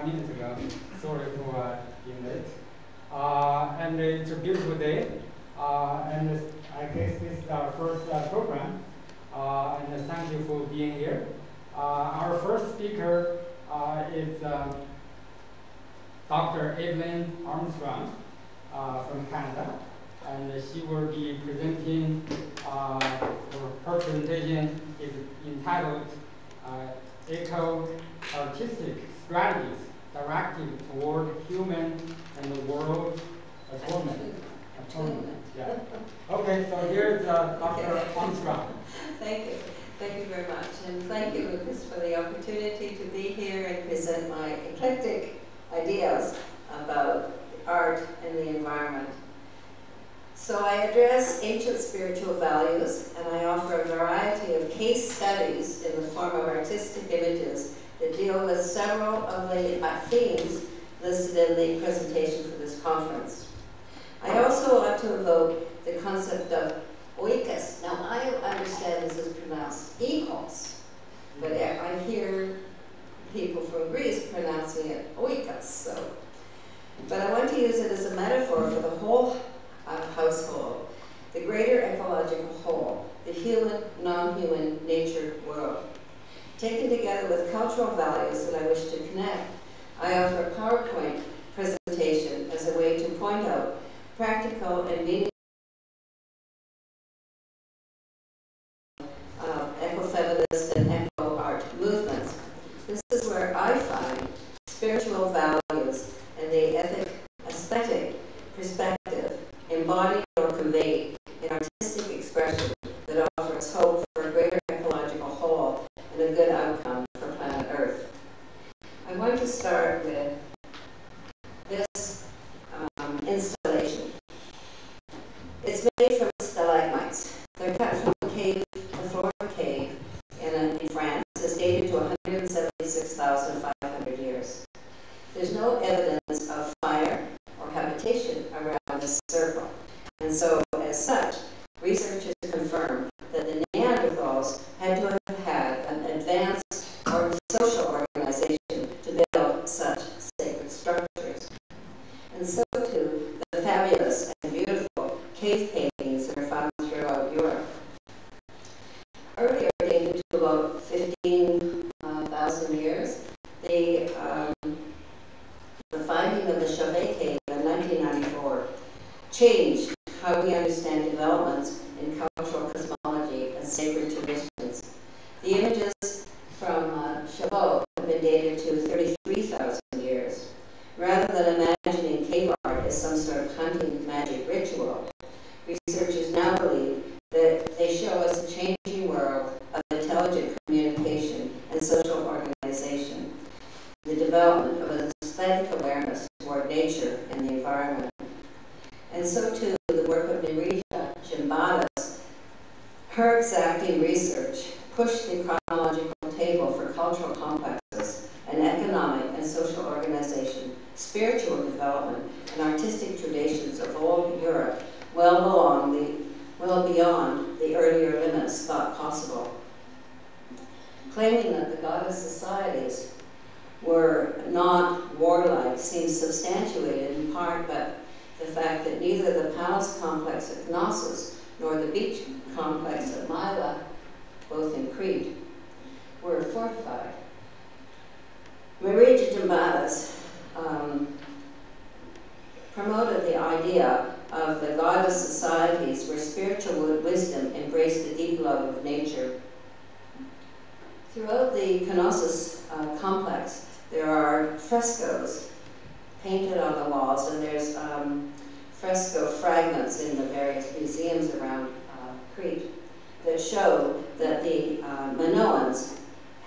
5 minutes ago. Sorry for being late. And it's a beautiful day. And I guess this is our first program. And thank you for being here. Our first speaker is Dr. Evelyn Armstrong from Canada. And she will be presenting, her presentation is entitled Eco-Artistic Strategies Directed Toward Human and the World Atonement. Yeah. Okay, so here's Dr. Armstrong. Thank you. Thank you very much. And thank you, Lucas, for the opportunity to be here and present my eclectic ideas about art and the environment. So I address ancient spiritual values, and I offer a variety of case studies in the form of artistic images that deal with several of the themes listed in the presentation for this conference. I also want to evoke the concept of oikos. Now, I understand this is pronounced ekos, but I hear people from Greece pronouncing it oikos. So. But I want to use it as a metaphor for the whole household, the greater ecological whole, the human, non-human nature world. Taken together with cultural values that I wish to connect, I offer a PowerPoint presentation as a way to point out practical and meaningful eco-feminist and eco-art movements. This is where I find spiritual values and the aesthetic perspective embodied or conveyed in artistic expression that offers hope for a greater ecological whole and a good outcome for planet Earth. I want to start with this installation. It's made from stalagmites. They're cut from a cave, the floor of a cave in France. It's dated to 176,500 years. There's no evidence of fire or habitation around this circle. And so, as such, researchers confirm that the Neanderthals had to have had an advanced social organization to build such sacred structures. And so, too, the fabulous and beautiful cave paintings that are found throughout Europe. Earlier, dated to about 15,000 years, the finding of the Chauvet cave in 1994 changed how we understand developments in cultural cosmology and sacred traditions. The images from Chauvet have been dated to 33,000 years. Rather than imagining cave art as some sort of hunting magic ritual, researchers now believe that they show us a changing world of intelligent communication and social organization, the development of an aesthetic awareness toward nature and the environment. And so too, the work of Nerija Jimbadas, her exacting research pushed the chronological table for cultural complexes and economic and social organization, spiritual development, and artistic traditions of old Europe well beyond the earlier limits thought possible. Claiming that the goddess societies were not warlike seems substantiated in part by the fact that neither the palace complex at Knossos nor the beach complex at Myla, both in Crete, were fortified. Nerija Jimbadas promoted the idea of the goddess societies where spiritual wisdom embraced the deep love of nature. Throughout the Knossos complex, there are frescoes painted on the walls, and there's fresco fragments in the various museums around Crete that show that the Minoans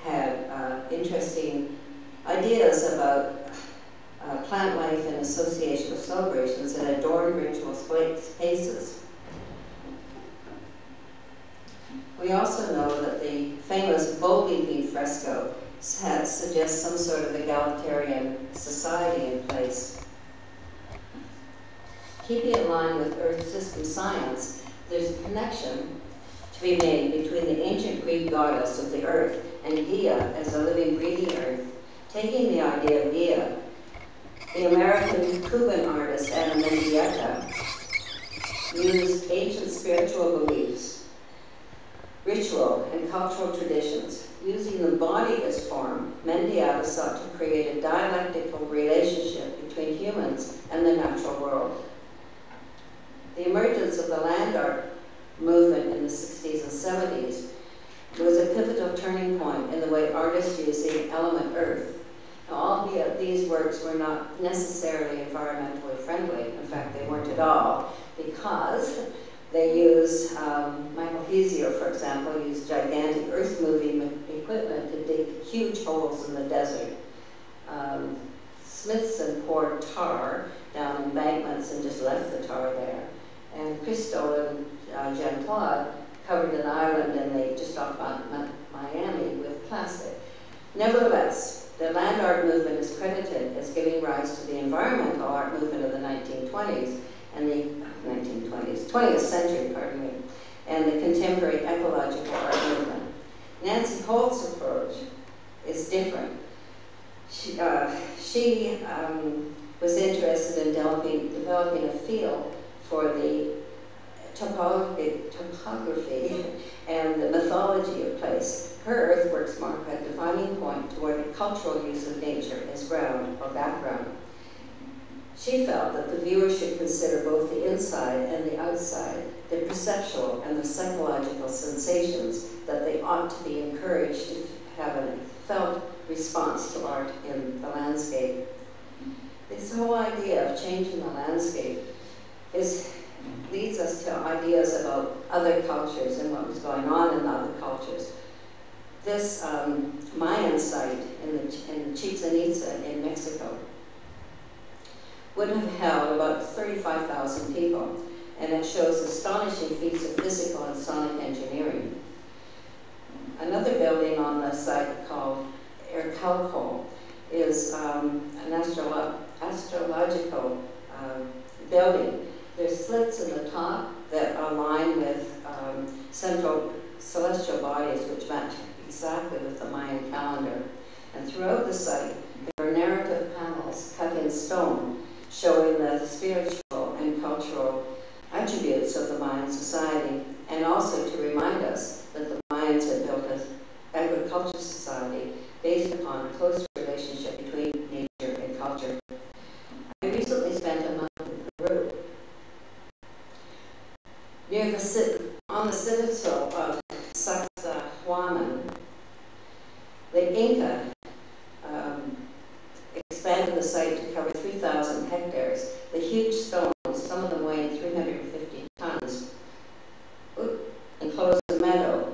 had interesting ideas about plant life and association with celebrations that adorned ritual spaces. We also know that the famous bow leaping fresco suggests some sort of egalitarian society in place. Keeping in line with Earth system science, there's a connection to be made between the ancient Greek goddess of the earth and Gaia as a living, breathing earth, Taking the idea via, the American Cuban artist Ana Mendieta used ancient spiritual beliefs, ritual, and cultural traditions. Using the body as form, Mendieta sought to create a dialectical relationship between humans and the natural world. The emergence of the land art movement in the 60s and 70s was a pivotal turning point in the way artists used the element earth. Now, albeit these works were not necessarily environmentally friendly, in fact they weren't at all, because they used, Michael Hesier, for example, used gigantic earth-moving equipment to dig huge holes in the desert. Smithson poured tar down embankments and just left the tar there. And Christo and Jean-Claude covered an island just off Miami with plastic. Nevertheless, the land art movement is credited as giving rise to the environmental art movement of the 1920s and the 20th century, pardon me, and the contemporary ecological art movement. Nancy Holt's approach is different. She was interested in developing a feel for the topography and the mythology of place. Her earthworks mark a defining point toward the cultural use of nature as ground or background. She felt that the viewer should consider both the inside and the outside, the perceptual and the psychological sensations that they ought to be encouraged to have a felt response to art in the landscape. This whole idea of changing the landscape leads us to ideas about other cultures and what was going on in other cultures. This Mayan site in Chichen Itza in Mexico would have held about 35,000 people, and it shows astonishing feats of physical and sonic engineering. Another building on the site called ECOLOGICAL is an astrological building. There's slits in the top that align with central celestial bodies which match exactly with the Mayan calendar. And throughout the site, there are narrative panels cut in stone showing the spiritual and cultural attributes of the Mayan society, and also to remind us that the Mayans had built an agricultural society based upon a close relationship between nature and culture. I recently spent a month in Peru. On the citadel of Sacsayhuaman, the Inca expanded the site to cover 3,000 hectares. The huge stones, some of them weighing 350 tons, enclosed a meadow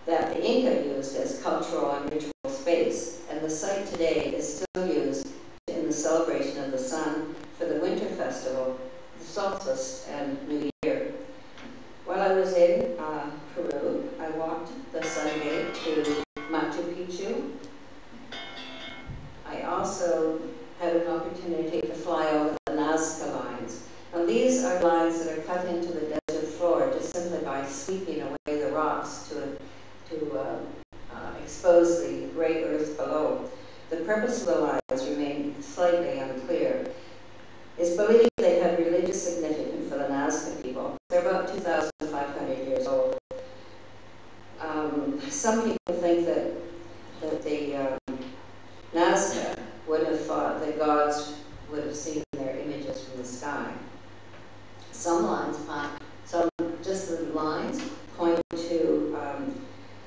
that the Inca used as cultural and ritual space, and the site today is still used in the celebration of the sun for the winter festival, the solstice, and New Year. While I was in Peru, I walked the Sun Gate to Machu Picchu. I also had an opportunity to fly over the Nazca lines. Now these are lines that are cut into the desert floor just simply by sweeping away the rocks to expose the gray earth below. The purpose of the lines remained slightly unclear. It's believed they had religious significance for the Nazca people. They're about 2,500 years old. Some people think that the Nazca would have thought that gods would have seen their images from the sky. Some lines, just the lines, point to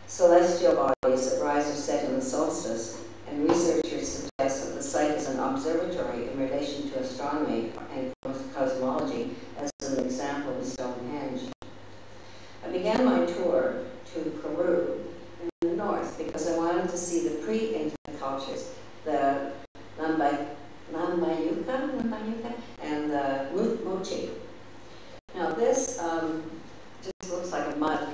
celestial bodies that rise or set in the solstice, and researchers suggest that the site is an observatory in relation to astronomy and cosmology, as an example of Stonehenge. I began my tour to Peru in the north because I wanted to see the pre-Inca cultures, the Lambayuca and the Mochi. Now this just looks like a mud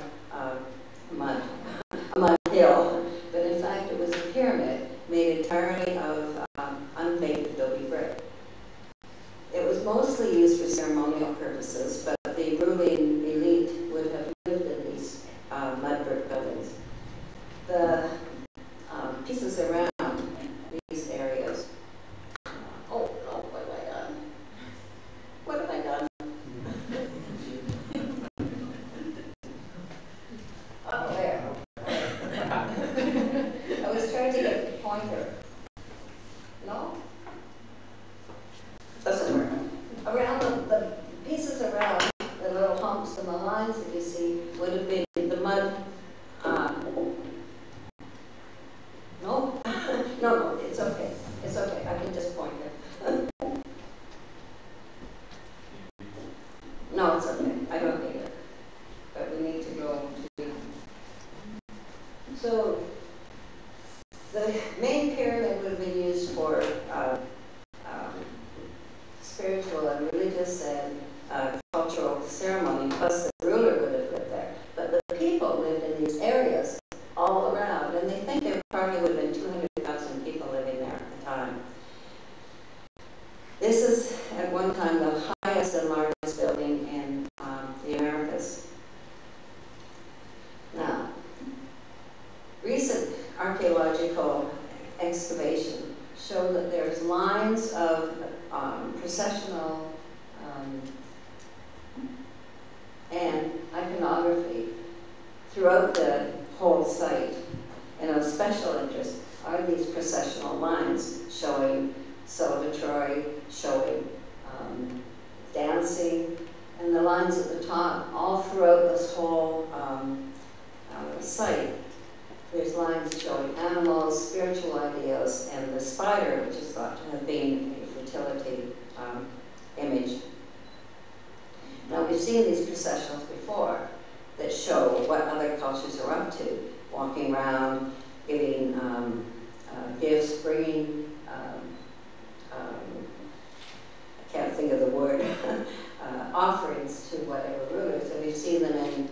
hill, but in fact it was a pyramid made entirely of unbaked adobe brick. It was This is at one time the highest and largest building in the Americas. Now, recent archaeological excavation show that there's lines of processional and iconography throughout the whole site. And of special interest are these processional lines showing celebratory, showing dancing, and the lines at the top all throughout this whole site. There's lines showing animals, spiritual ideas, and the spider, which is thought to have been a fertility image. Now, we've seen these processionals before that show what other cultures are up to, walking around, giving gifts, bringing, I can't think of the word, offerings to whatever rulers. And we've seen them in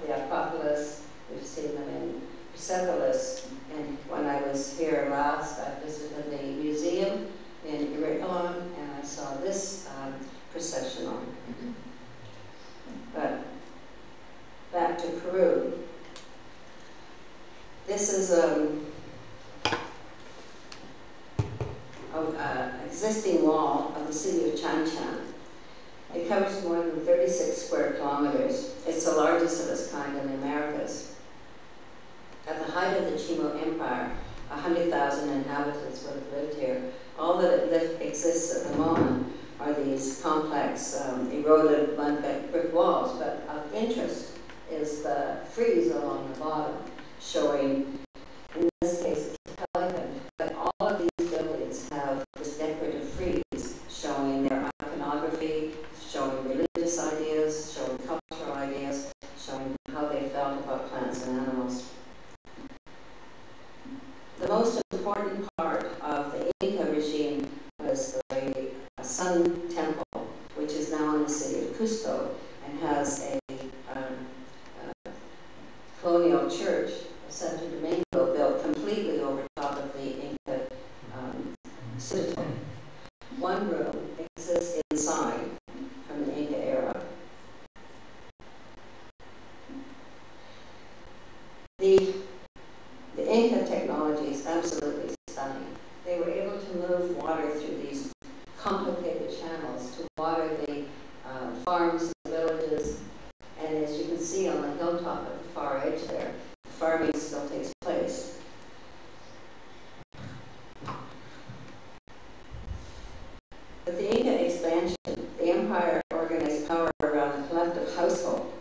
the Acropolis, we've seen them in Persepolis, and when I was here last, I visited the museum in Ecothee, and I saw this processional. But back to Peru. This is an existing wall of the city of Chan Chan. It covers more than 36 square kilometers. It's the largest of its kind in the Americas. At the height of the Chimo Empire, 100,000 inhabitants would have lived here. All that exists at the moment are these complex, eroded brick walls, but of interest is the frieze along the bottom, showing, in this case, it's a pelican, but all of these buildings have this decorative frieze showing their iconography, showing religious ideas, showing cultural ideas, showing how they felt about plants and animals. The most important part of the Inca regime was the Sun Temple, which is now in the city of Cusco and has a colonial church, Santo Domingo, built completely over top of the Inca citadel. One room exists inside from the Inca era. The Inca technology is absolutely stunning. They were able to move water through these complicated channels to water the farms and villages. And as you can see on the hilltop at the far edge there, farming still takes place. With the Inca expansion, the empire organized power around the collective household,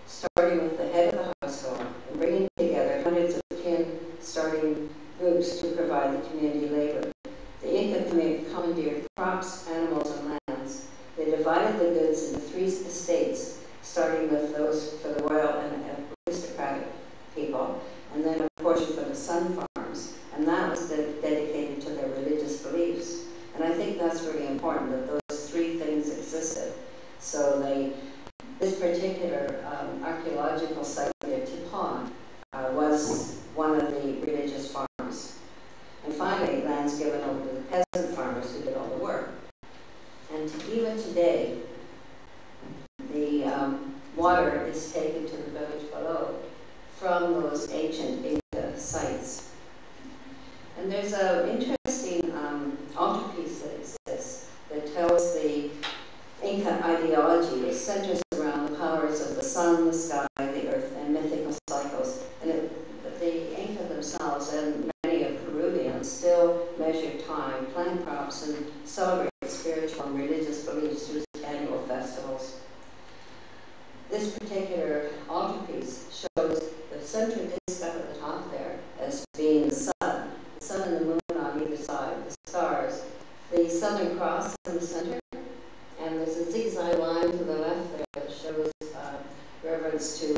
starting with the head of the household and bringing together hundreds of kin starting groups to provide the community labor. The Inca commandeered crops, animals, and lands. They divided the goods into 3 estates, starting with those for the royal and aristocratic people, and then a portion for the sun farms, and that was dedicated to their religious beliefs. And I think that's really important, that those 3 things existed. So this particular archaeological site near Tipon was one of the religious farms. And finally, land's given over to the peasant farmers who did all the work. And even today, the water is taken to the village below from those ancient Inca sites. And there's an interesting altarpiece that exists that tells the Inca ideology. It centers around the powers of the sun, the sky, the earth, and mythical cycles. And the Inca themselves and many of Peruvians still measure time, plant crops, and celebrate spiritual and religious beliefs through annual festivals. This particular altarpiece shows the central disc up at the top there as being the sun and the moon on either side, the stars, the Southern Cross in the center, and there's a zigzag line to the left there that shows reverence to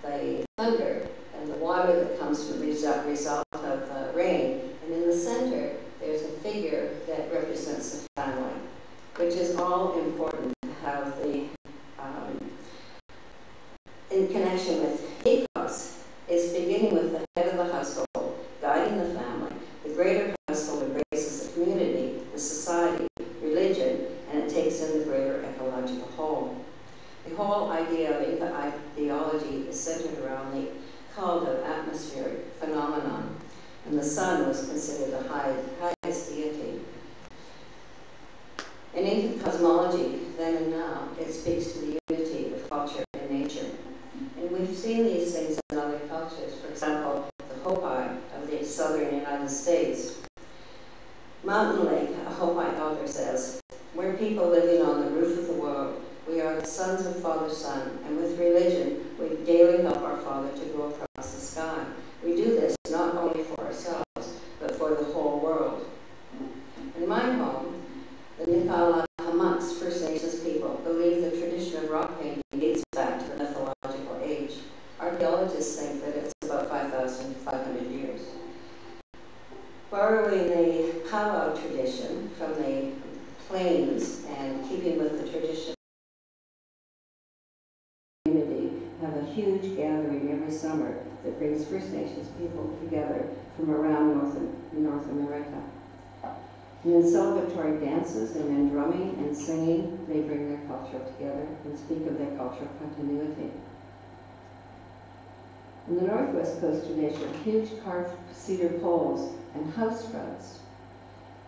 the thunder and the water that comes from the result of rain. And in the center, there's a figure that represents the family, which is all important to have the, in connection with ecos, is beginning with the head of the household, guiding the family. The greater household embraces the community, the society, religion, The whole idea of theology is centered around the cult of atmospheric phenomenon, and the sun was considered the highest deity. In ancient cosmology, then and now, it speaks to the unity of culture and nature. And we've seen these things in other cultures. For example, the Hopi of the southern United States. Mountain Lake, a Hopi elder says, "We're people living on the roof of the world. We are the sons of Father Sun, and with religion, we daily help our Father to go across the sky. We do this not only for ourselves, but for the whole world." In my home, the Nikalahamax First Nations people believe the tradition of rock painting dates back to the mythological age. Archaeologists think that it's about 5,500 years. Borrowing the powwow tradition from the plains and keeping with the tradition, have a huge gathering every summer that brings First Nations people together from around North America. And in celebratory dances and in drumming and singing, they bring their culture together and speak of their cultural continuity. In the Northwest Coast tradition, huge carved cedar poles and house fronts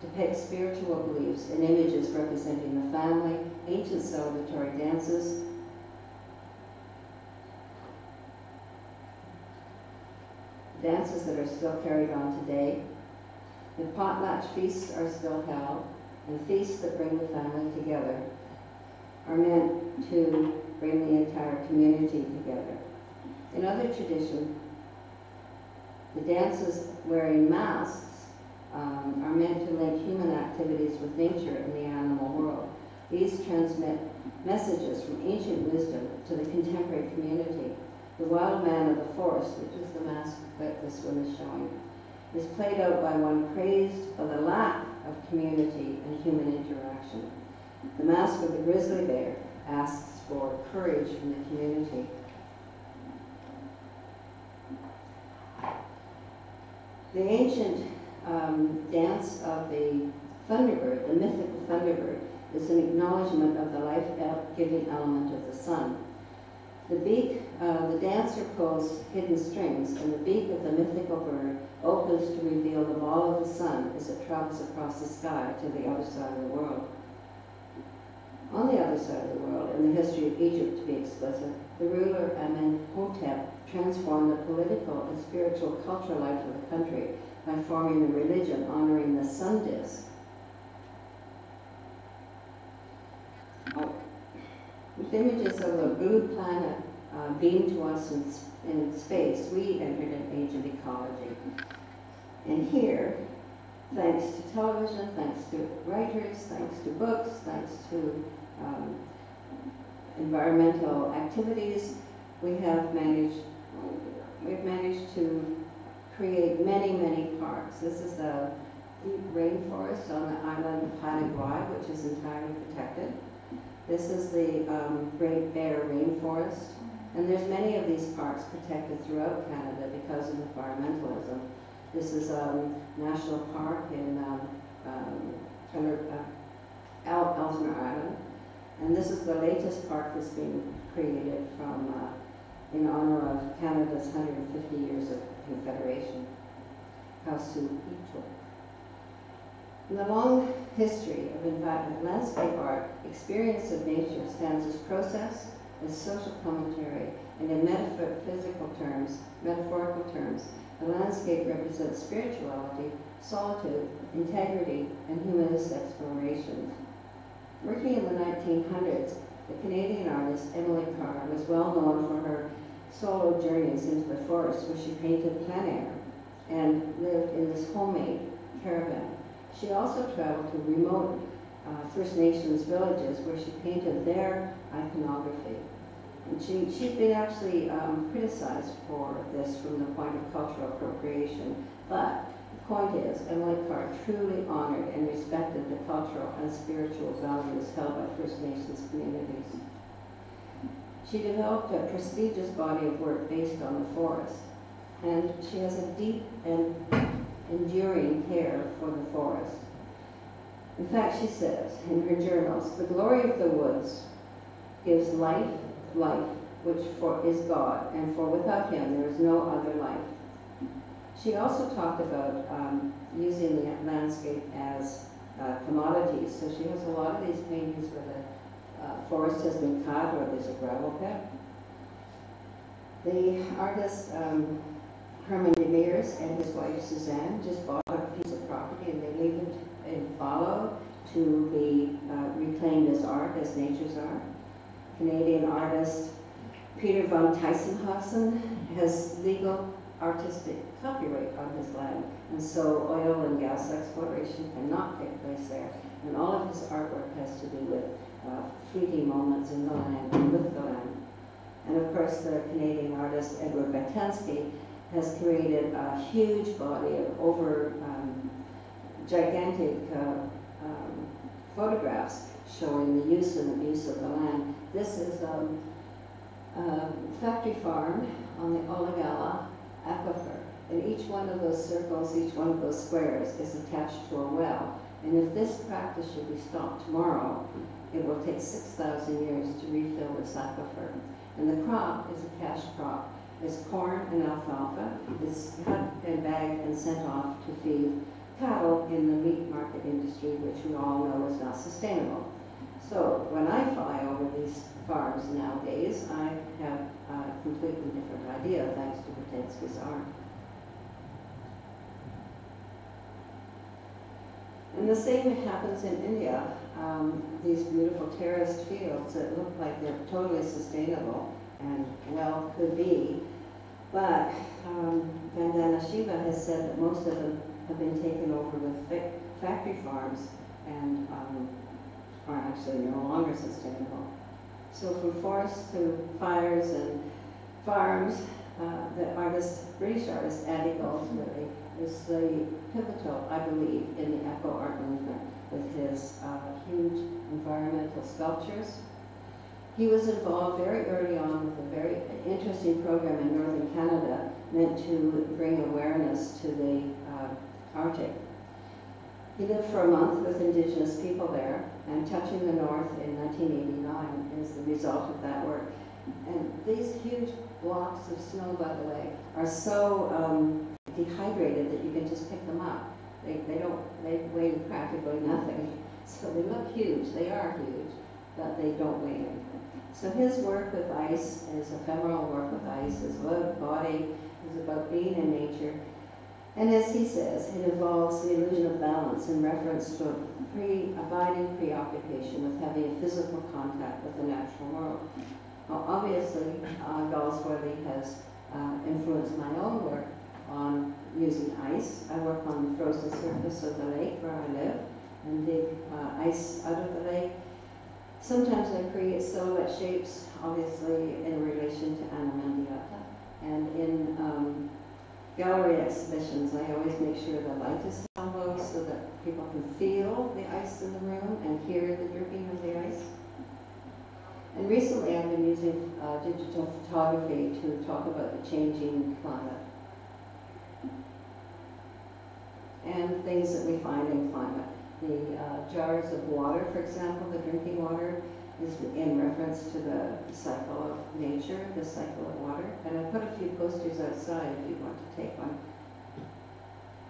depict spiritual beliefs and images representing the family, ancient celebratory dances, dances that are still carried on today. The potlatch feasts are still held, and feasts that bring the family together are meant to bring the entire community together. In other traditions, the dances wearing masks are meant to link human activities with nature and the animal world. These transmit messages from ancient wisdom to the contemporary community. The wild man of the forest, which is the mask that this one is showing, is played out by one crazed by the lack of community and human interaction. The mask of the grizzly bear asks for courage from the community. The ancient dance of the thunderbird, the mythical thunderbird, is an acknowledgement of the life-giving element of the sun. The beak, the dancer pulls hidden strings, and the beak of the mythical bird opens to reveal the ball of the sun as it travels across the sky to the other side of the world. On the other side of the world, in the history of Egypt to be explicit, the ruler Amenhotep transformed the political and spiritual cultural life of the country by forming a religion honoring the sun disk. With images of a blue planet beamed to us in space, we entered an age of ecology. And here, thanks to television, thanks to writers, thanks to books, thanks to environmental activities, we've managed to create many, many parks. This is the deep rainforest on the island of Paraguay, which is entirely protected. This is the Great Bear Rainforest, and there's many of these parks protected throughout Canada because of environmentalism. This is a national park in Ellesmere Island, and this is the latest park that's been created from in honor of Canada's 150 years of Confederation, House to Equal. In the long history of landscape art, experience of nature stands as process, as social commentary, and in metaphorical terms, the landscape represents spirituality, solitude, integrity, and humanist exploration. Working in the 1900s, the Canadian artist Emily Carr was well known for her solo journeys into the forest where she painted plein air and lived in this homemade caravan. She also traveled to remote First Nations villages where she painted their iconography. And she's been actually criticized for this from the point of cultural appropriation. But the point is, Emily Carr truly honored and respected the cultural and spiritual values held by First Nations communities. She developed a prestigious body of work based on the forest, and she has a deep and enduring care for the forest. In fact, she says in her journals, "The glory of the woods gives life life, which is God, and for without him there is no other life. She also talked about using the landscape as commodities. So she has a lot of these paintings where the forest has been cut or there's a gravel pit. The artist Herman de Meers and his wife Suzanne just bought a piece of property and they leave it in fallow to be reclaimed as art, as nature's art. Canadian artist Peter von Tysenhausen has legal artistic copyright on his land, and so oil and gas exploration cannot take place there. And all of his artwork has to do with fleeting moments in the land and with the land. And of course, the Canadian artist Edward Batansky has created a huge body of gigantic photographs showing the use and abuse of the land. This is a factory farm on the Olagala Aquifer. And each one of those circles, each one of those squares is attached to a well. And if this practice should be stopped tomorrow, it will take 6,000 years to refill this aquifer. And the crop is a cash crop. It's corn and alfalfa. It's cut and bagged and sent off to feed cattle in the meat market industry, which we all know is not sustainable. So when I fly over these farms nowadays, I have a completely different idea thanks to Batansky's art. And the same happens in India. These beautiful terraced fields that look like they're totally sustainable and well could be. But Vandana Shiva has said that most of them have been taken over with factory farms and are actually no longer sustainable. So from forests to fires and farms, the British artist Addy ultimately is the pivotal, I believe, in the eco art movement with his huge environmental sculptures. He was involved very early on with a very interesting program in northern Canada meant to bring awareness to the Arctic. He lived for a month with Indigenous people there, and Touching the North in 1989 is the result of that work. And these huge blocks of snow, by the way, are so dehydrated that you can just pick them up. They weigh practically nothing. So they look huge, they are huge, but they don't weigh anything. So his work with ice, his ephemeral work with ice, his body is about being in nature. And as he says, it involves the illusion of balance in reference to abiding preoccupation with having a physical contact with the natural world. Well, obviously, Galsworthy has influenced my own work on using ice. I work on the frozen surface of the lake where I live and dig ice out of the lake. Sometimes I create silhouette shapes, obviously in relation to Anna Mendieta. And in gallery exhibitions, I always make sure the light is down low so that people can feel the ice in the room and hear the dripping of the ice. And recently I've been using digital photography to talk about the changing climate and things that we find in climate. The jars of water, for example, the drinking water, is in reference to the cycle of nature, the cycle of water. And I put a few posters outside if you want to take one.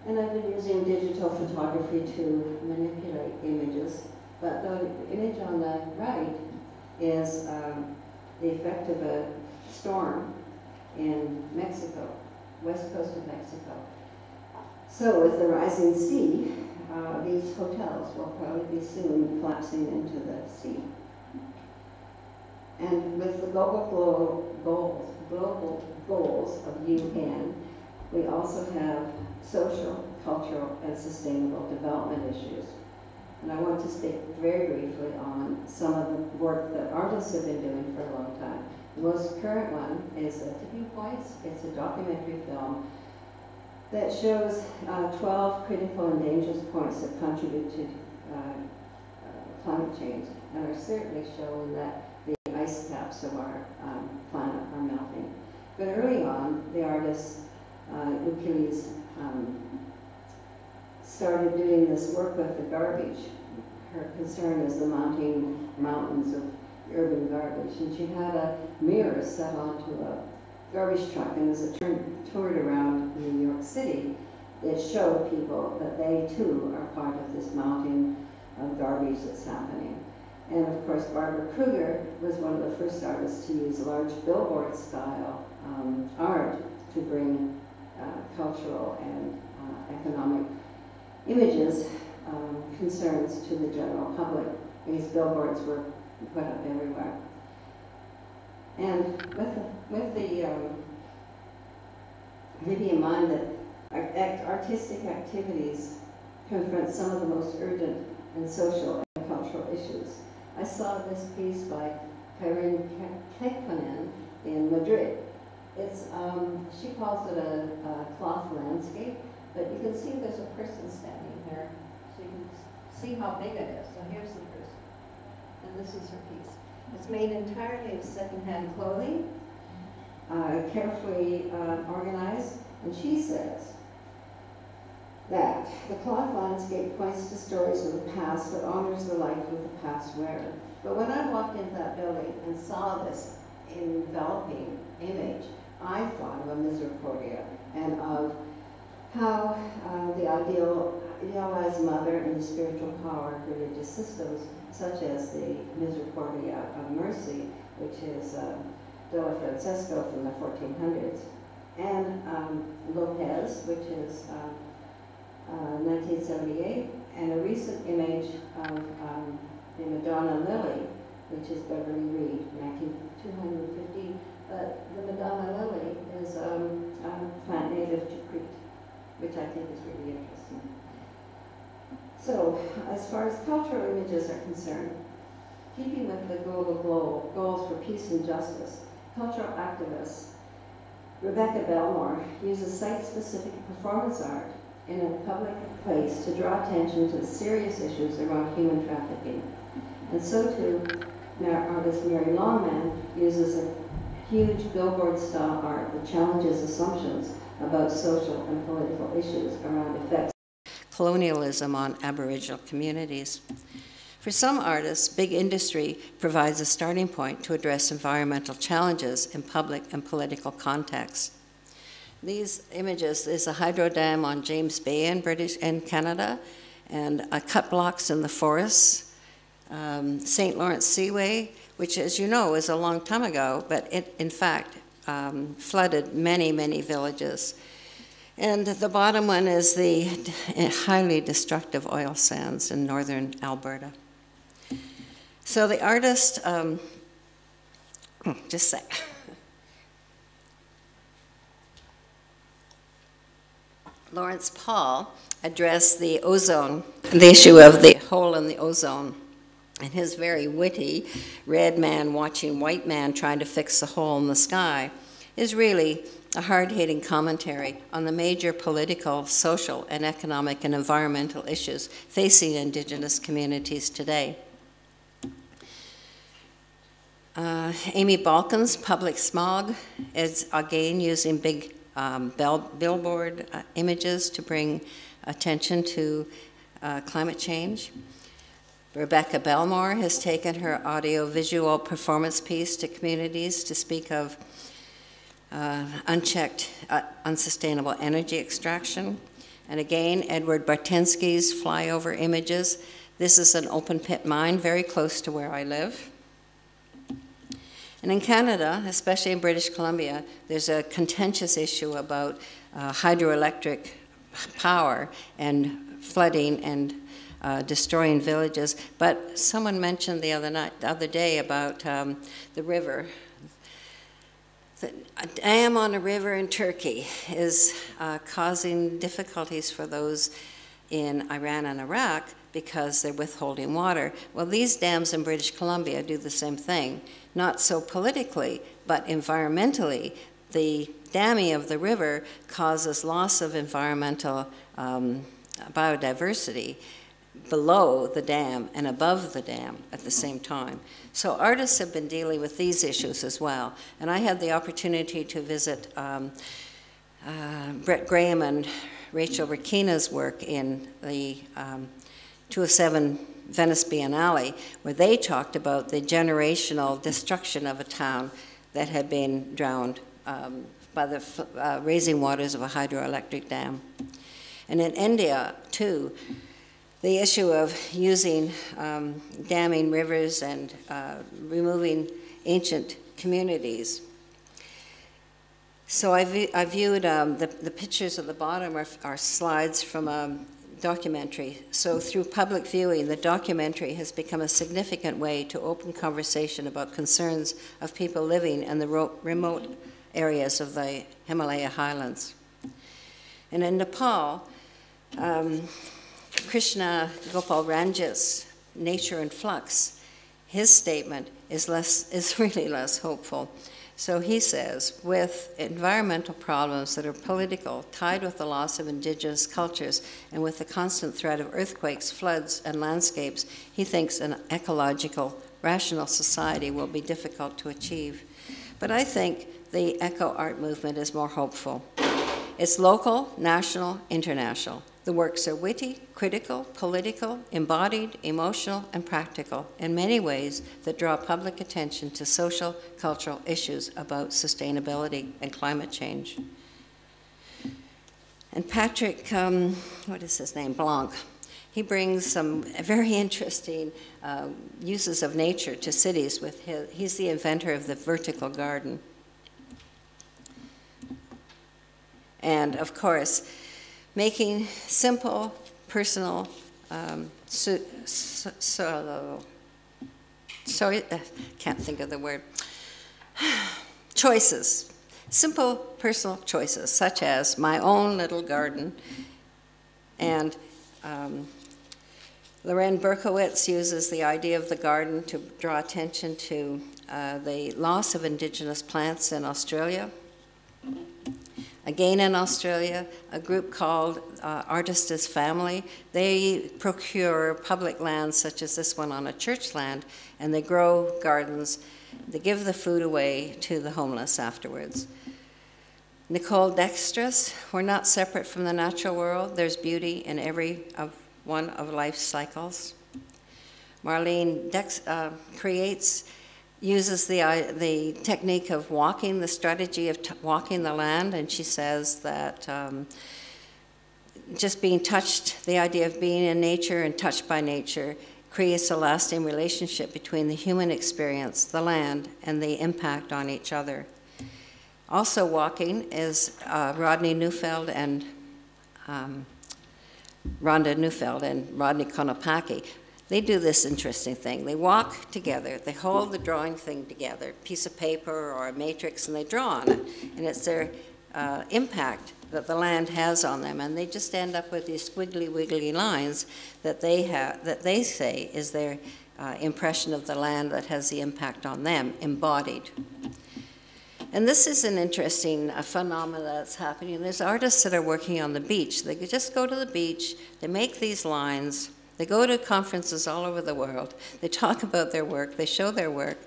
And I've been using digital photography to manipulate images. But the image on the right is the effect of a storm in Mexico, west coast of Mexico. So with the rising sea, these hotels will probably be soon collapsing into the sea. And with the global goals of UN, we also have social, cultural, and sustainable development issues. And I want to speak very briefly on some of the work that artists have been doing for a long time. The most current one is Tipping Points. It's a documentary film that shows 12 critical and dangerous points that contribute to climate change and are certainly showing that the ice caps of our planet are melting. But early on, the artist Uchilles started doing this work with the garbage. Her concern is the mounting mountains of urban garbage. And she had a mirror set onto a garbage truck, and as it toured around New York City, it showed people that they too are part of this mountain of garbage that's happening. And of course, Barbara Kruger was one of the first artists to use large billboard style art to bring cultural and economic images, concerns to the general public. These billboards were put up everywhere. And with the keeping in mind that artistic activities confront some of the most urgent and social and cultural issues. I saw this piece by Karen Kekkonen in Madrid. It's, she calls it a cloth landscape, but you can see there's a person standing here, so you can see how big it is. So here's the person, and this is her piece. It's made entirely of secondhand clothing, carefully organized, and she says that the cloth landscape points to stories of the past but honors the life of the past wearer. But when I walked into that building and saw this enveloping image, I thought of a misericordia and of how the idealized mother and the spiritual power of religious systems, such as the misericordia of mercy, which is Della Francesco from the 1400s, and Lopez, which is 1978, and a recent image of the Madonna Lily, which is Beverly Reed, 250. But the Madonna Lily is a plant native to Crete, which I think is really interesting. So, as far as cultural images are concerned, keeping with the global goals for peace and justice, cultural activist Rebecca Belmore uses site-specific performance art in a public place to draw attention to the serious issues around human trafficking. And so too, artist Mary Longman uses a huge billboard-style art that challenges assumptions about social and political issues around effects of colonialism on Aboriginal communities. For some artists, big industry provides a starting point to address environmental challenges in public and political contexts. These images is a hydro dam on James Bay in Canada, and cut blocks in the forests, St. Lawrence Seaway, which, as you know, is a long time ago, but it, in fact, flooded many, many villages. And the bottom one is the highly destructive oil sands in northern Alberta. So the artist, just a sec. Lawrence Paul addressed the issue of the hole in the ozone. And his very witty, red man watching white man trying to fix the hole in the sky is really a hard-hitting commentary on the major political, social, and economic and environmental issues facing Indigenous communities today. Amy Balkin's Public Smog is again using big billboard images to bring attention to climate change. Rebecca Belmore has taken her audio-visual performance piece to communities to speak of unchecked, unsustainable energy extraction. And again, Edward Bartensky's flyover images. This is an open-pit mine very close to where I live. And in Canada, especially in British Columbia, there's a contentious issue about hydroelectric power and flooding and destroying villages. But someone mentioned the other day about the river. A dam on a river in Turkey is causing difficulties for those in Iran and Iraq because they're withholding water. Well, these dams in British Columbia do the same thing. Not so politically, but environmentally. The damming of the river causes loss of environmental biodiversity below the dam and above the dam at the same time. So artists have been dealing with these issues as well. And I had the opportunity to visit Brett Graham and Rachel Rakina's work in the 207 Venice Biennale, where they talked about the generational destruction of a town that had been drowned by the raising waters of a hydroelectric dam. And in India, too, the issue of using damming rivers and removing ancient communities. So I viewed the pictures at the bottom are slides from a documentary. So through public viewing, the documentary has become a significant way to open conversation about concerns of people living in the remote areas of the Himalaya highlands. And in Nepal, Krishna Gopal Ranjit's Nature in Flux, his statement is really less hopeful. So he says, with environmental problems that are political, tied with the loss of indigenous cultures, and with the constant threat of earthquakes, floods, and landscapes, he thinks an ecological, rational society will be difficult to achieve. But I think the eco-art movement is more hopeful. It's local, national, international. The works are witty, critical, political, embodied, emotional, and practical, in many ways that draw public attention to social, cultural issues about sustainability and climate change. And Patrick, what is his name, Blanc, he brings some very interesting uses of nature to cities with he's the inventor of the vertical garden. And of course, making simple, personal, can't think of the word, choices, simple personal choices, such as my own little garden. And Loren Berkowitz uses the idea of the garden to draw attention to the loss of indigenous plants in Australia. Again in Australia, a group called Artist as Family, they procure public lands such as this one on a church land, and they grow gardens. They give the food away to the homeless afterwards. Nicole Dextrous, we're not separate from the natural world. There's beauty in every one of life's cycles. Marlene uses the technique of walking, the strategy of walking the land, and she says that just being touched, the idea of being in nature and touched by nature, creates a lasting relationship between the human experience, the land, and the impact on each other. Also walking is Rodney Neufeld and Rhonda Neufeld and Rodney Konopaki. They do this interesting thing. They walk together, they hold the drawing thing together, a piece of paper or a matrix, and they draw on it. And it's their impact that the land has on them. And they just end up with these squiggly wiggly lines that they say is their impression of the land that has the impact on them, embodied. And this is an interesting phenomenon that's happening. There's artists that are working on the beach. They just go to the beach, they make these lines, they go to conferences all over the world, they talk about their work, they show their work,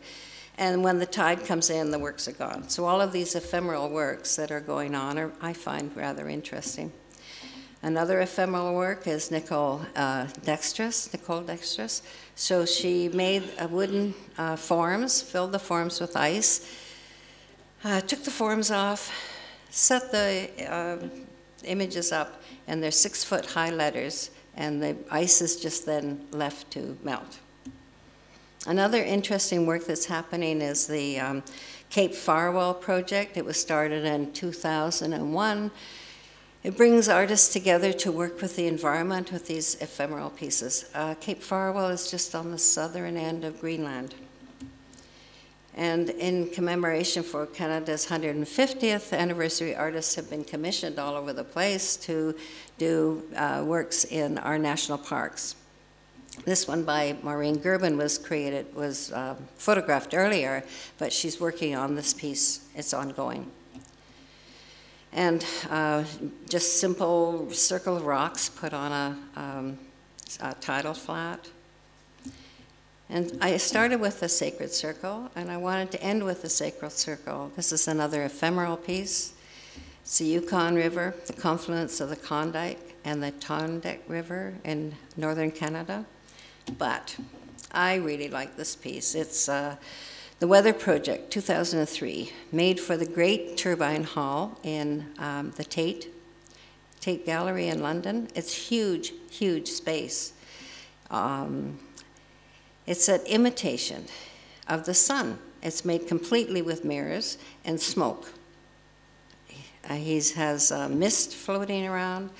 and when the tide comes in, the works are gone. So all of these ephemeral works that are going on I find rather interesting. Another ephemeral work is Nicole Dextrous. So she made wooden forms, filled the forms with ice, took the forms off, set the images up, and they're 6-foot high letters, and the ice is just then left to melt. Another interesting work that's happening is the Cape Farewell project. It was started in 2001. It brings artists together to work with the environment with these ephemeral pieces. Cape Farewell is just on the southern end of Greenland. And in commemoration for Canada's 150th anniversary, artists have been commissioned all over the place to do works in our national parks. This one by Maureen Gerben was photographed earlier, but she's working on this piece. It's ongoing. And just simple circle of rocks put on a tidal flat. And I started with the sacred circle, and I wanted to end with the sacred circle. This is another ephemeral piece. It's the Yukon River, the confluence of the Klondike and the Tondik River in northern Canada. But I really like this piece. It's the Weather Project 2003, made for the Great Turbine Hall in the Tate Gallery in London. It's huge, huge space. It's an imitation of the sun. It's made completely with mirrors and smoke. He has mist floating around.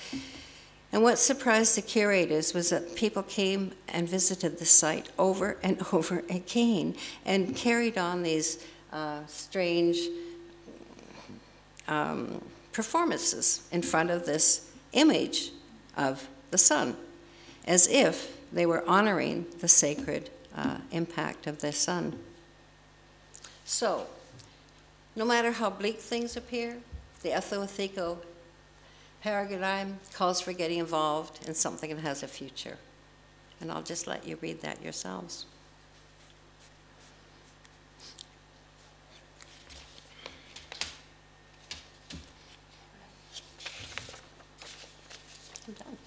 And what surprised the curators was that people came and visited the site over and over again and carried on these strange performances in front of this image of the sun, as if they were honoring the sacred impact of the sun. So, no matter how bleak things appear, the ethical paradigm calls for getting involved in something that has a future. And I'll just let you read that yourselves. I'm done.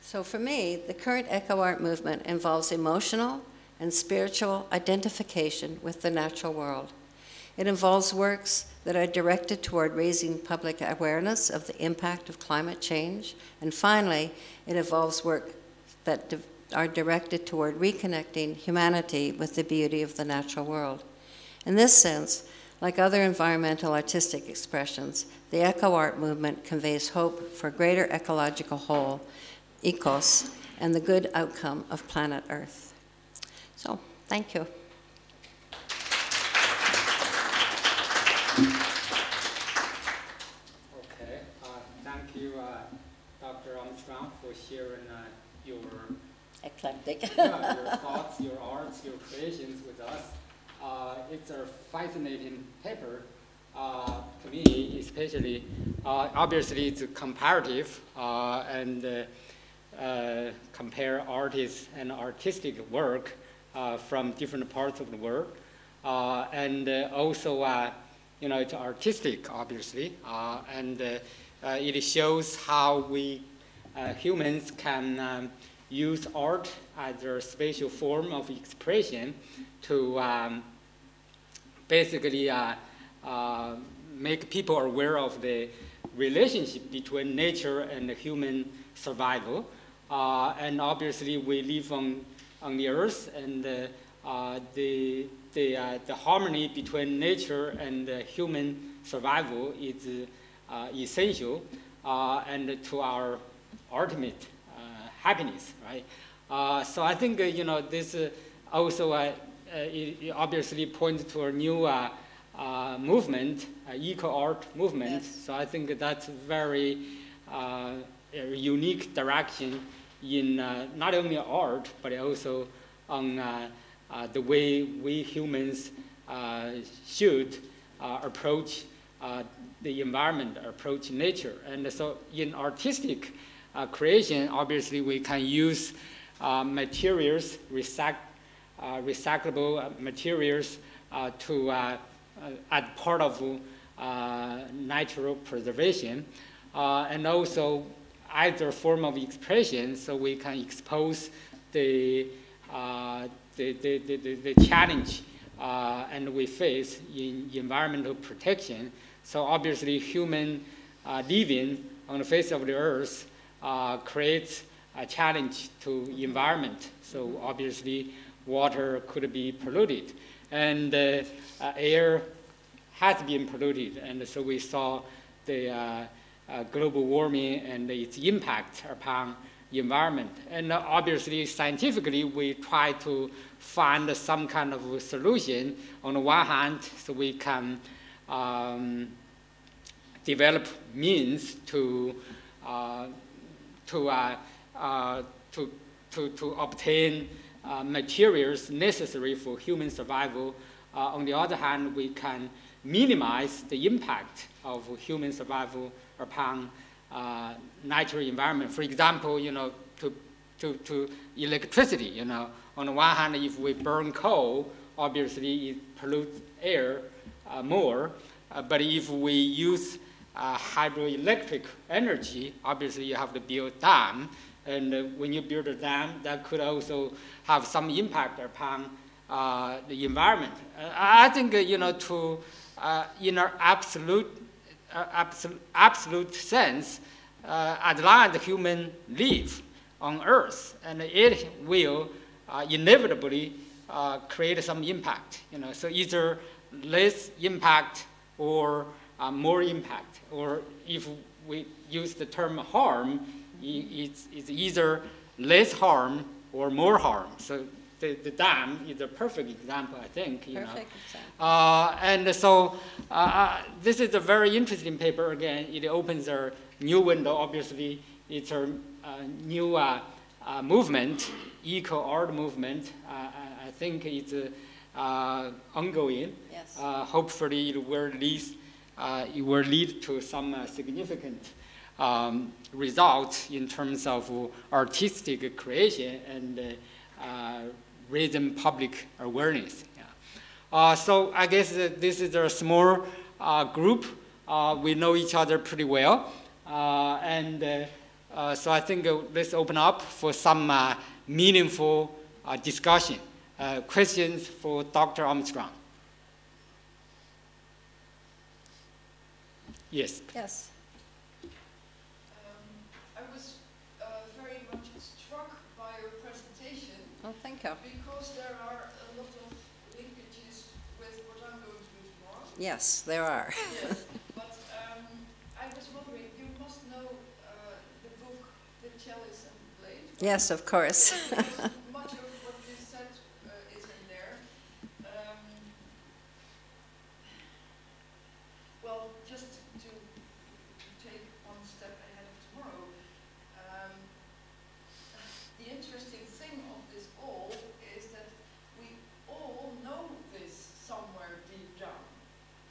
So for me, the current eco art movement involves emotional and spiritual identification with the natural world. It involves works that are directed toward raising public awareness of the impact of climate change. And finally, it involves work that are directed toward reconnecting humanity with the beauty of the natural world. In this sense, like other environmental artistic expressions, the eco art movement conveys hope for greater ecological whole, ecos, and the good outcome of planet Earth. So, thank you. Okay, thank you, Dr. Armstrong, for sharing your eclectic your thoughts, your arts, your creations with us. It's a fascinating paper to me, especially. Obviously, it's comparative and compare artists and artistic work from different parts of the world, and also. You know, it's artistic, obviously, and it shows how we humans can use art as a spatial form of expression to basically make people aware of the relationship between nature and human survival. And obviously, we live on the earth, and the harmony between nature and human survival is essential and to our ultimate happiness, right? So I think you know, this also it obviously points to a new movement, eco art movement. Yes. So I think that's very a unique direction in not only art but also on the way we humans should approach the environment, approach nature. And so in artistic creation, obviously we can use materials, recyclable materials to as part of natural preservation. And also as a form of expression, so we can expose the challenge and we face in environmental protection. So obviously human living on the face of the earth creates a challenge to environment. So obviously water could be polluted and air has been polluted. And so we saw the global warming and its impact upon the environment. And obviously, scientifically, we try to find some kind of solution. On the one hand, so we can develop means to obtain materials necessary for human survival. On the other hand, we can minimize the impact of human survival upon natural environment. For example, you know, to electricity, you know, on the one hand, if we burn coal, obviously it pollutes air more. But if we use hydroelectric energy, obviously you have to build a dam. And when you build a dam, that could also have some impact upon the environment. I think, you know, in an absolute sense, as long as humans live on Earth, and it will inevitably create some impact. You know, so either less impact or more impact, or if we use the term harm, it's either less harm or more harm. So the dam is a perfect example, I think. Perfect example. And so this is a very interesting paper. Again, it opens a new window. Obviously, it's a new movement, eco-art movement. I think it's ongoing. Yes. Hopefully, it will lead to some significant results in terms of artistic creation and raising public awareness. Yeah. So I guess this is a small group. We know each other pretty well. So I think let's open up for some meaningful discussion. Questions for Dr. Armstrong? Yes. Yes. I was very much struck by your presentation. Oh, thank you. Because there are a lot of linkages with what I'm going to do tomorrow. Yes, there are. Yes, but I was wondering, you must know the book, The Chalice and the Blade. Yes, of course. Much of what you said is in there. Well, just to take one step ahead of tomorrow, the interesting thing of this all is that we all know this somewhere deep down,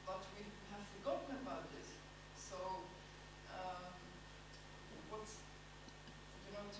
but we have forgotten about this. So,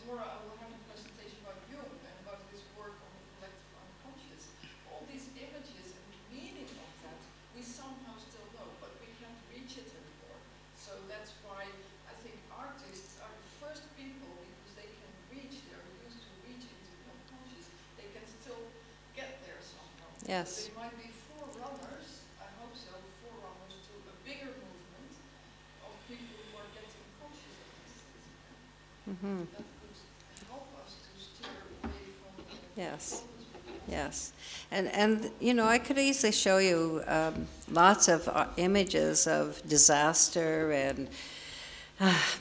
tomorrow I will have a presentation about Jung and about his work on the collective unconscious. All these images and the meaning of that, we somehow still know, but we can't reach it anymore. So that's why I think artists are the first people, because they can reach, they're used to reach into the unconscious, they can still get there somehow. Yes. They might be forerunners, I hope so, forerunners to a bigger movement of people who are getting conscious of these things. That could help us to steer away from the Yes. Yes, and you know, I could easily show you lots of images of disaster and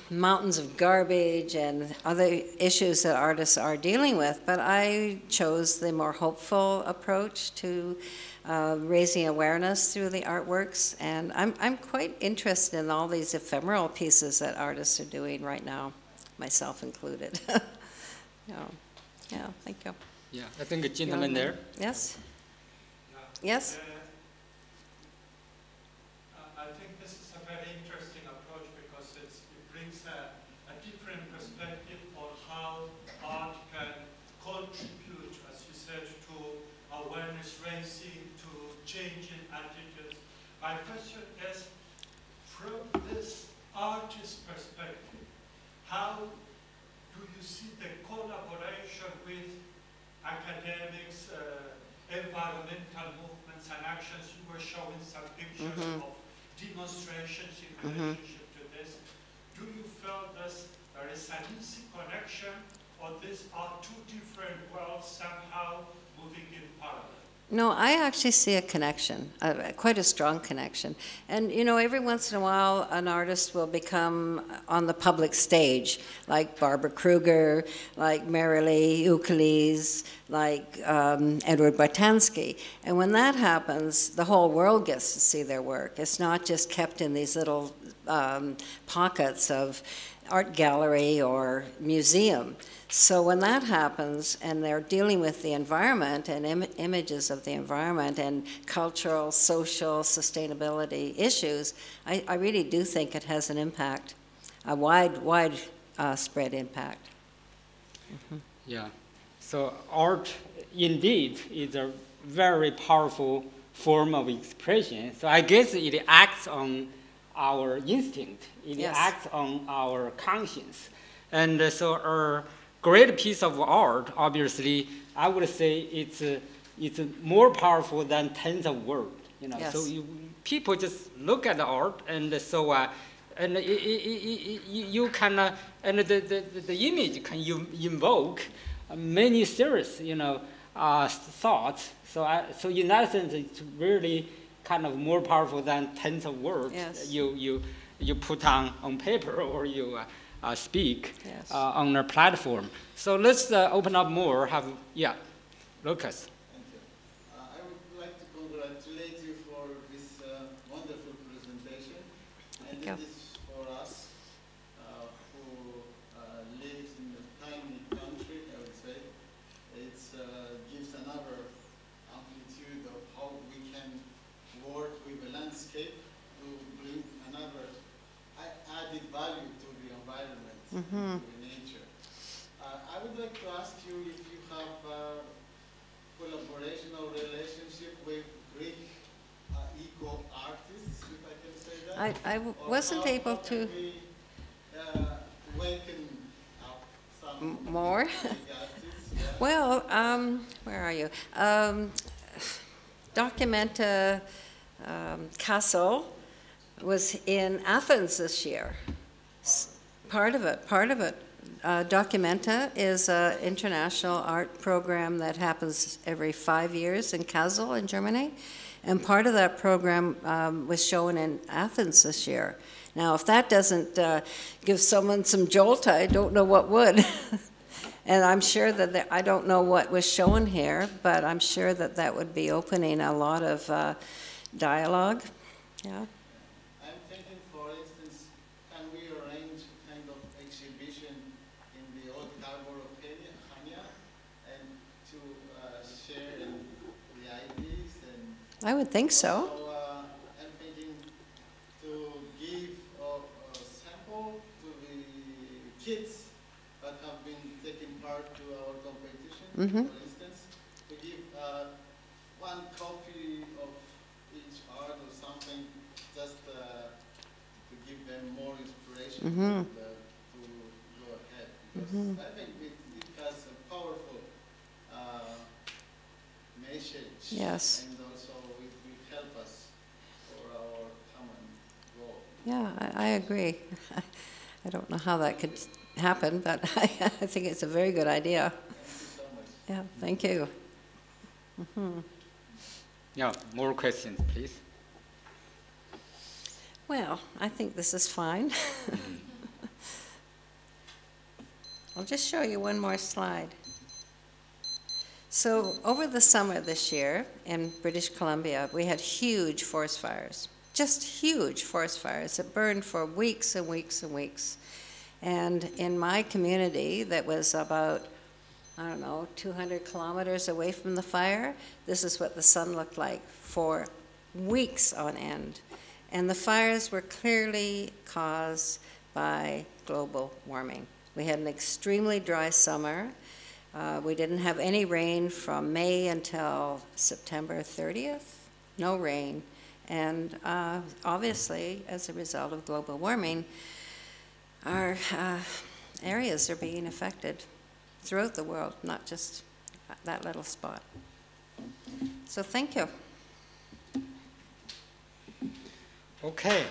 mountains of garbage and other issues that artists are dealing with, but I chose the more hopeful approach to raising awareness through the artworks, and I'm quite interested in all these ephemeral pieces that artists are doing right now, myself included. Yeah, thank you. Yeah, I think a gentleman there. Yes? Yes? I think this is a very interesting approach because it brings a different perspective on how art can contribute, as you said, to awareness raising, to changing attitudes. My question is, from this artist perspective, how do you see the collaboration with academics, environmental movements and actions? You were showing some pictures of demonstrations in relationship to this. Do you feel there is an easy connection, or these are two different worlds somehow moving in parallel? No, I actually see a connection, quite a strong connection. And you know, every once in a while, an artist will become on the public stage, like Barbara Kruger, like Marilee Euclides, like Edward Bartansky. And when that happens, the whole world gets to see their work. It's not just kept in these little pockets of art gallery or museum. So when that happens, and they're dealing with the environment and images of the environment and cultural, social, sustainability issues, I really do think it has an impact, a wide spread impact. Yeah, so art indeed is a very powerful form of expression. So I guess it acts on our instinct. It Yes. acts on our conscience. And so a great piece of art, obviously, I would say it's more powerful than tens of words. You know, Yes. so people just look at the art, and so and you can and the image can invoke many serious, you know, thoughts. So in that sense, it's really kind of more powerful than tens of words. Yes. You put on paper, or you speak Yes. on a platform. So let's open up more. Lucas. Thank you. I would like to congratulate you for this wonderful presentation. And Thank you. it is for us who live in a tiny country, I would say. It gives another amplitude of how we can work with the landscape to bring another added value to the environment, Mm-hmm. to the nature. I would like to ask you if you have collaboration or relationship with Greek eco-artists, if I can say that? I Or wasn't how able can to we waken up some more. Greek artists? Yeah. Well, where are you? Documenta Castle was in Athens this year. Part of it. Documenta is an international art program that happens every 5 years in Kassel in Germany. And part of that program was shown in Athens this year. Now, if that doesn't give someone some jolt, I don't know what would. And I'm sure that I don't know what was shown here, but I'm sure that that would be opening a lot of dialogue. Yeah. I'm thinking, for instance, can we arrange a kind of exhibition in the old harbor of Hania and to share the ideas and I would think so. also, I'm thinking to give a sample to the kids that have been taking part to our competition, Mhm. for instance, to give one copy of each art or something, just to give them more inspiration Mhm. to go ahead. Because Mhm. I think it has a powerful message. Yes. And also it will help us for our common goal. Yeah, I agree. I don't know how that could happen, but I think it's a very good idea. Thank you so much. Yeah, thank you. Mhm. Yeah, more questions, please. Well, I think this is fine. I'll just show you one more slide. So over the summer this year in British Columbia, we had huge forest fires, just huge forest fires that burned for weeks and weeks and weeks. And in my community that was about, 200 kilometers away from the fire, this is what the sun looked like for weeks on end. And the fires were clearly caused by global warming. We had an extremely dry summer. We didn't have any rain from May until September 30th, no rain. And obviously, as a result of global warming, our areas are being affected throughout the world, not just that little spot. So thank you. Okay.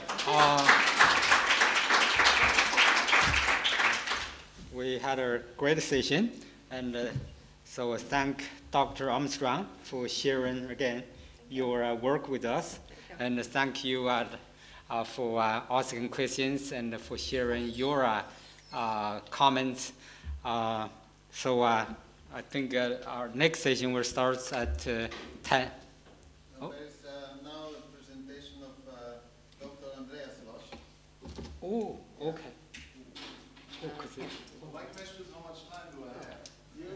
We had a great session, and so thank Dr. Armstrong for sharing again your work with us, and thank you for asking questions and for sharing your comments. So I think our next session will start at 10. There is now a presentation of Dr. Andreas Losch. Oh, okay. My question is, how much time do I have? You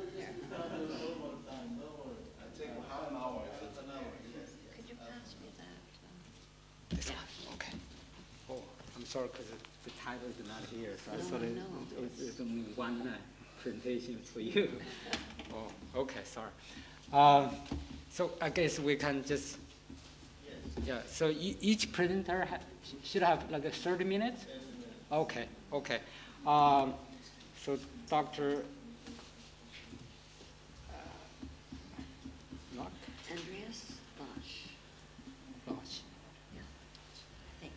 have a little more time, don't worry. I take half an hour. Half an hour, yes. Could you pass me that? This one, okay. Oh, I'm sorry because the title is not here, so I No, thought I it know. was only one presentation for you. Oh, okay, sorry. So I guess we can just Yeah, so each presenter should have like 30 minutes? Okay, okay. So Dr. Locke? Andreas Bosch. Bosch. Yeah, I think.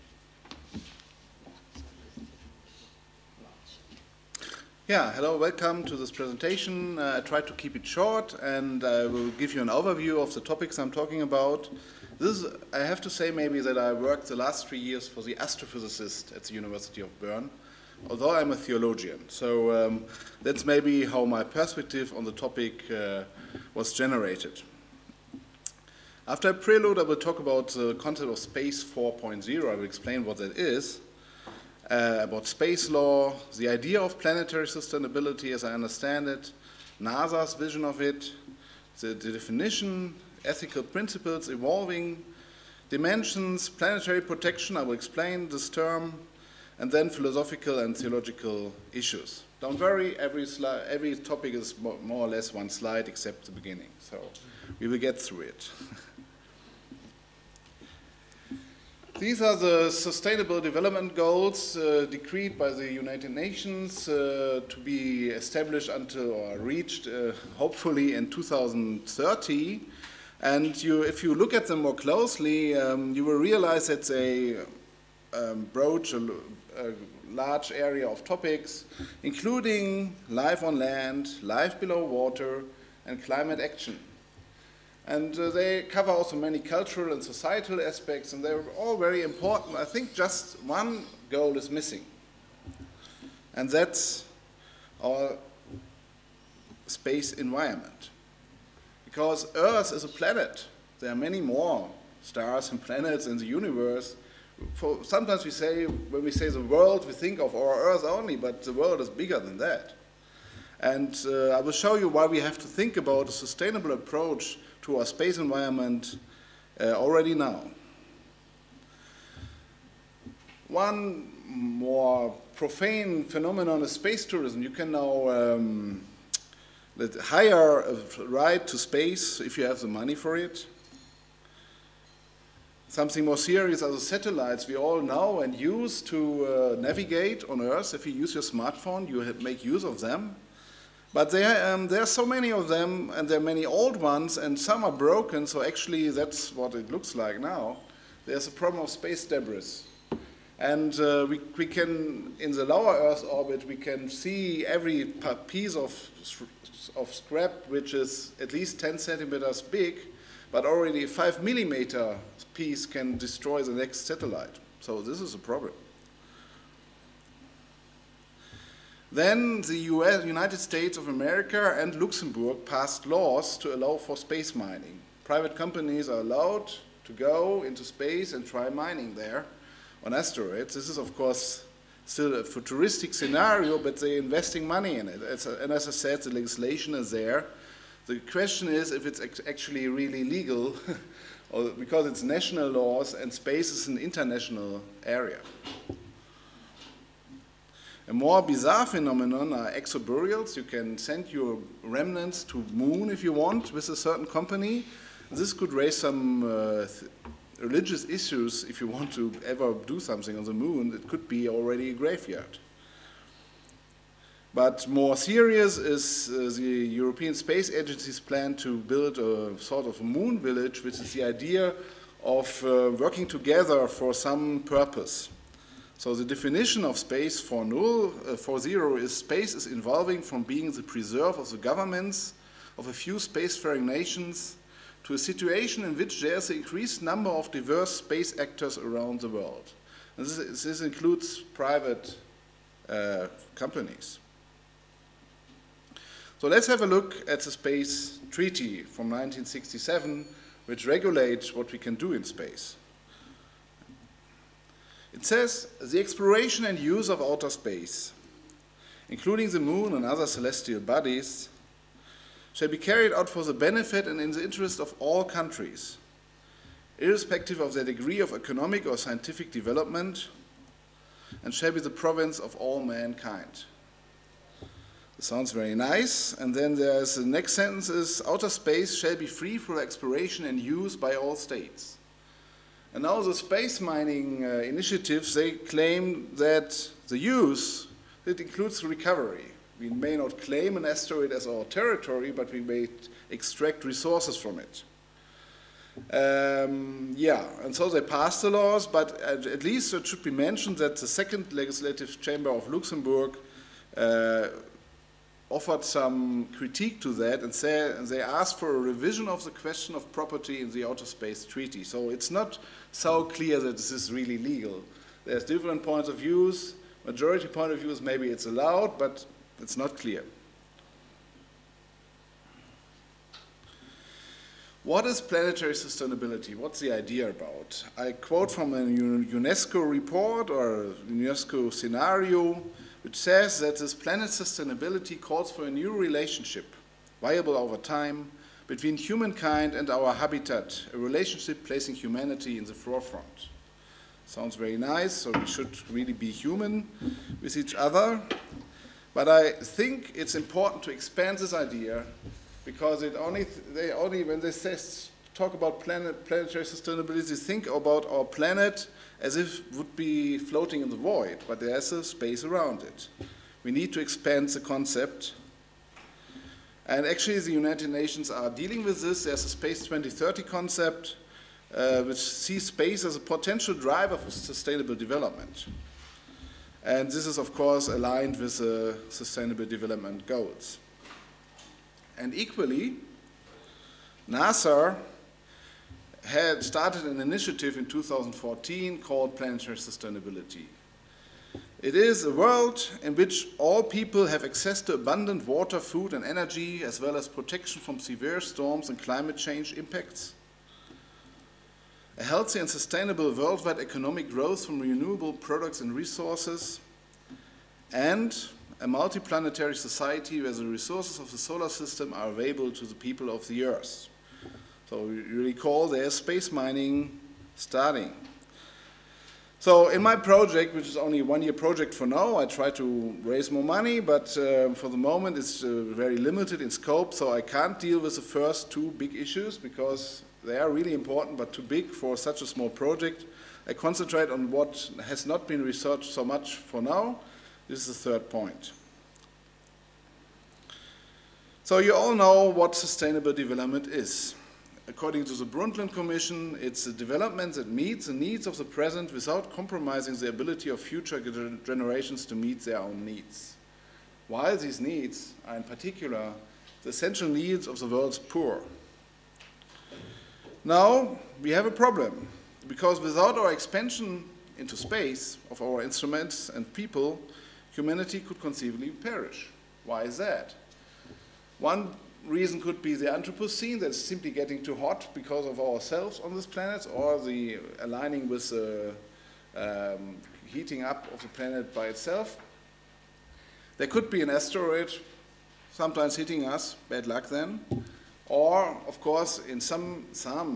Yeah, hello, welcome to this presentation. I tried to keep it short and I will give you an overview of the topics I'm talking about. This is, I have to say maybe that I worked the last 3 years for the astrophysicist at the University of Bern, although I'm a theologian. So that's maybe how my perspective on the topic was generated. After a prelude, I will talk about the concept of space 4.0. I will explain what that is, about space law, the idea of planetary sustainability as I understand it, NASA's vision of it, the definition, ethical principles, evolving dimensions, planetary protection, I will explain this term, and then philosophical and theological issues. Don't worry, every topic is more or less one slide except the beginning, so we will get through it. These are the Sustainable Development Goals decreed by the United Nations to be established until or reached hopefully in 2030. And if you look at them more closely, you will realize that they broach a large area of topics, including life on land, life below water, and climate action. And they cover also many cultural and societal aspects, and they're all very important. I think just one goal is missing, and that's our space environment. Because Earth is a planet. There are many more stars and planets in the universe. Sometimes we say, when we say the world, we think of our Earth only, but the world is bigger than that. And I will show you why we have to think about a sustainable approach to our space environment already now. One more profane phenomenon is space tourism. You can now hire a ride to space if you have the money for it. Something more serious are the satellites we all know and use to navigate on Earth. If you use your smartphone, you make use of them. But there are so many of them, and there are many old ones, and some are broken, so actually that's what it looks like now. There's a problem of space debris. And we can, in the lower Earth orbit, we can see every piece of scrap which is at least 10 centimeters big, but already a 5 millimeter piece can destroy the next satellite. So this is a problem. Then the United States of America and Luxembourg passed laws to allow for space mining. Private companies are allowed to go into space and try mining there on asteroids. This is, of course, still a futuristic scenario, but they're investing money in it. And as I said, the legislation is there. The question is if it's actually really legal, or because it's national laws and space is an international area. A more bizarre phenomenon are exoburials. You can send your remnants to moon if you want with a certain company. This could raise some religious issues if you want to ever do something on the moon. It could be already a graveyard. But more serious is the European Space Agency's plan to build a sort of moon village, which is the idea of working together for some purpose. So the definition of space 4.0 is space is evolving from being the preserve of the governments of a few spacefaring nations to a situation in which there is an increased number of diverse space actors around the world. And this includes private companies. So let's have a look at the Space Treaty from 1967, which regulates what we can do in space. It says, the exploration and use of outer space, including the moon and other celestial bodies, shall be carried out for the benefit and in the interest of all countries, irrespective of their degree of economic or scientific development, and shall be the province of all mankind. This sounds very nice. And then there's the next sentence is, outer space shall be free for exploration and use by all states. And now the space mining initiatives, they claim that the use, it includes recovery. We may not claim an asteroid as our territory, but we may extract resources from it. Yeah, and so they passed the laws, but at least it should be mentioned that the second legislative chamber of Luxembourg offered some critique to that and they asked for a revision of the question of property in the Outer Space Treaty. So it's not so clear that this is really legal. There's different points of views. Majority point of view is maybe it's allowed, but it's not clear. What is planetary sustainability? What's the idea about? I quote from a UNESCO report or a UNESCO scenario which says that this planet sustainability calls for a new relationship, viable over time, between humankind and our habitat, a relationship placing humanity in the forefront. Sounds very nice, so we should really be human with each other. But I think it's important to expand this idea because when they talk about planetary sustainability, they think about our planet as if it would be floating in the void, but there's a space around it. We need to expand the concept. And actually, the United Nations are dealing with this. There's a Space 2030 concept, which sees space as a potential driver for sustainable development. And this is, of course, aligned with the Sustainable Development Goals. And equally, NASA had started an initiative in 2014 called Planetary Sustainability. It is a world in which all people have access to abundant water, food, and energy, as well as protection from severe storms and climate change impacts. A healthy and sustainable worldwide economic growth from renewable products and resources, and a multi-planetary society where the resources of the solar system are available to the people of the Earth. So you recall there's space mining starting. So in my project, which is only a one-year project for now, I try to raise more money, but for the moment it's very limited in scope, so I can't deal with the first two big issues because they are really important but too big for such a small project. I concentrate on what has not been researched so much for now. This is the third point. So you all know what sustainable development is. According to the Brundtland Commission, it's a development that meets the needs of the present without compromising the ability of future generations to meet their own needs. While these needs are in particular the essential needs of the world's poor. Now, we have a problem, because without our expansion into space of our instruments and people, humanity could conceivably perish. Why is that? One reason could be the Anthropocene that's simply getting too hot because of ourselves on this planet, or the aligning with the heating up of the planet by itself. There could be an asteroid sometimes hitting us, bad luck then. Or, of course, in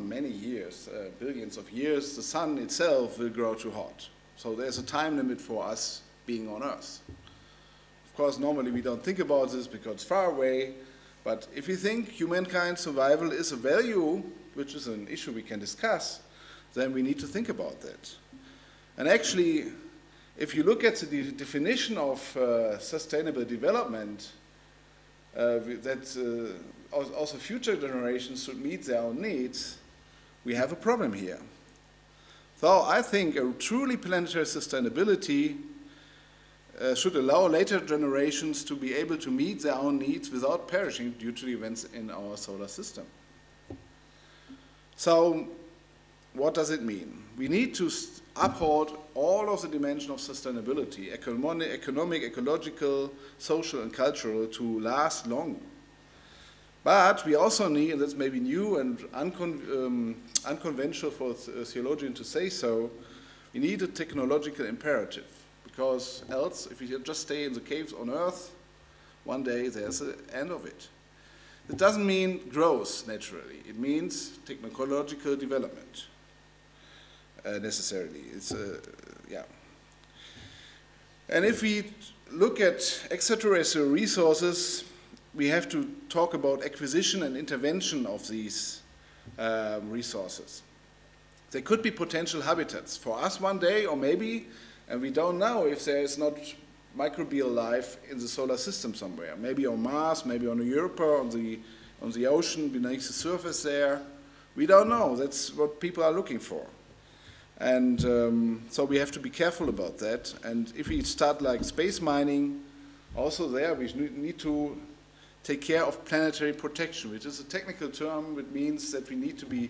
many years, billions of years, the sun itself will grow too hot. So there's a time limit for us being on Earth. Of course, normally we don't think about this because it's far away. But if you think humankind's survival is a value, which is an issue we can discuss, then we need to think about that. And actually, if you look at the definition of sustainable development, that also future generations should meet their own needs, we have a problem here. So I think a truly planetary sustainability should allow later generations to be able to meet their own needs without perishing due to the events in our solar system. So what does it mean? We need to uphold all of the dimensions of sustainability, economic, ecological, social, and cultural, to last long. But we also need, and that's maybe new and unconventional for a theologian to say so, we need a technological imperative. Because else, if we just stay in the caves on Earth, one day there's an end of it. It doesn't mean growth, naturally. It means technological development, necessarily. It's, yeah. And if we look at extraterrestrial resources, we have to talk about acquisition and intervention of these resources. They could be potential habitats for us one day, or maybe, and we don't know if there is not microbial life in the solar system somewhere. Maybe on Mars, maybe on Europa, on the ocean, beneath the surface there. We don't know. That's what people are looking for. And so we have to be careful about that. And if we start like space mining, also there we need to take care of planetary protection, which is a technical term which means that we need to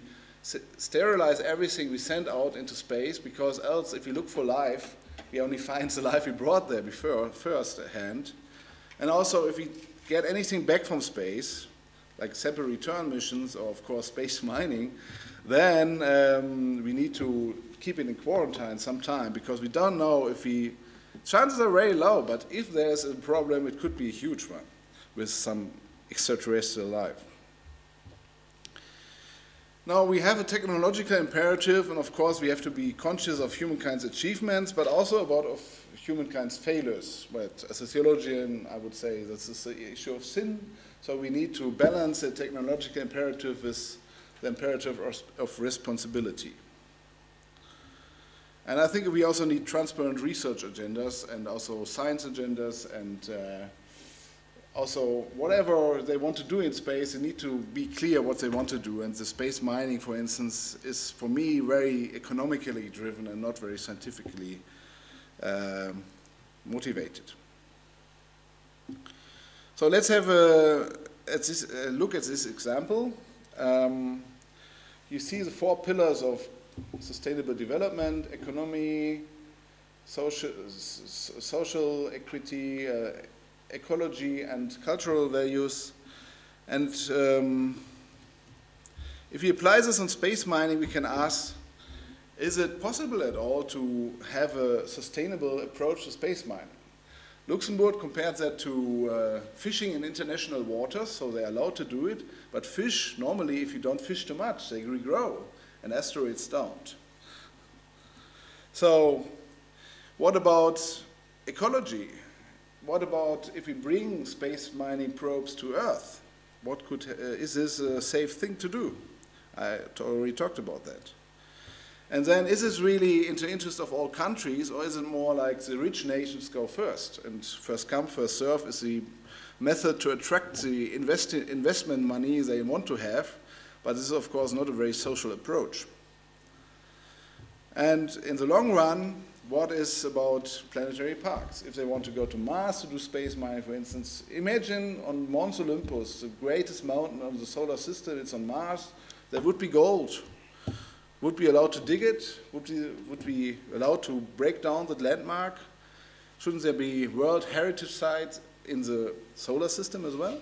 sterilize everything we send out into space, because else if we look for life, we only find the life we brought there before first hand. And also if we get anything back from space, like sample return missions or of course space mining, then we need to keep it in quarantine sometime, because we don't know if chances are very low, but if there's a problem, it could be a huge one with some extraterrestrial life. Now we have a technological imperative, and of course we have to be conscious of humankind's achievements, but also of humankind's failures. But as a theologian, I would say this is the issue of sin, so we need to balance the technological imperative with the imperative of responsibility. And I think we also need transparent research agendas and also science agendas, and also whatever they want to do in space, they need to be clear what they want to do. And the space mining, for instance, is for me very economically driven and not very scientifically motivated. So let's have a look at this example. You see the 4 pillars of sustainable development: economy, social equity, ecology, and cultural values. And if we apply this on space mining, we can ask, is it possible at all to have a sustainable approach to space mining? Luxembourg compared that to fishing in international waters, so they're allowed to do it, but fish, normally if you don't fish too much, they regrow, and asteroids don't. So what about ecology? What about if we bring space mining probes to Earth? Is this a safe thing to do? I already talked about that. And then, is this really in the interest of all countries, or is it more like the rich nations go first? And first come, first serve is the method to attract the investment money they want to have, but this is of course not a very social approach. And in the long run, what is about planetary parks? If they want to go to Mars to do space mining, for instance, imagine on Mons Olympus, the greatest mountain of the solar system, it's on Mars, there would be gold. Would we allowed to dig it? Would we allowed to break down that landmark? Shouldn't there be World Heritage Sites in the solar system as well?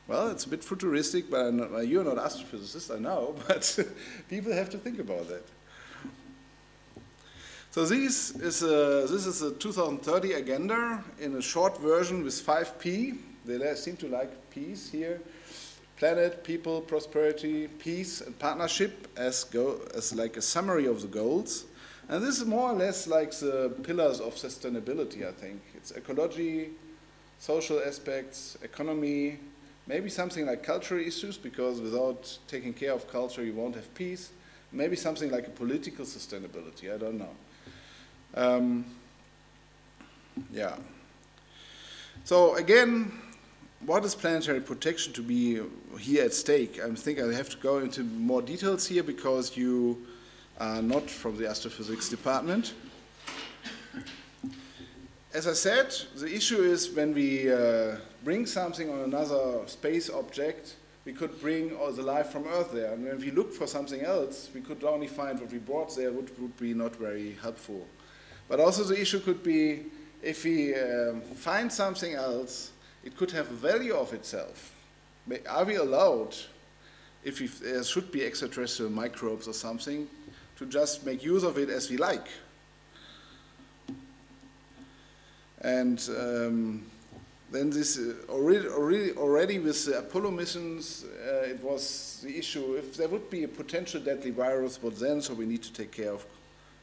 Well, it's a bit futuristic, but you're not astrophysicist, I know, but people have to think about that. So this is a 2030 agenda in a short version with 5 P. They seem to like P's here. Planet, people, prosperity, peace, and partnership as like a summary of the goals. And this is more or less like the pillars of sustainability, I think. It's ecology, social aspects, economy, maybe something like cultural issues, because without taking care of culture, you won't have peace. Maybe something like a political sustainability, I don't know. Yeah. So again, what is planetary protection to be here at stake? I think I have to go into more details here because you are not from the astrophysics department. As I said, the issue is when we bring something on another space object, we could bring all the life from Earth there. And when we look for something else, we could only find what we brought there, would be not very helpful. But also the issue could be, if we find something else, it could have a value of itself. Are we allowed, if there should be extraterrestrial microbes or something, to just make use of it as we like? And then this already with the Apollo missions, it was the issue, if there would be a potential deadly virus, what then? So we need to take care of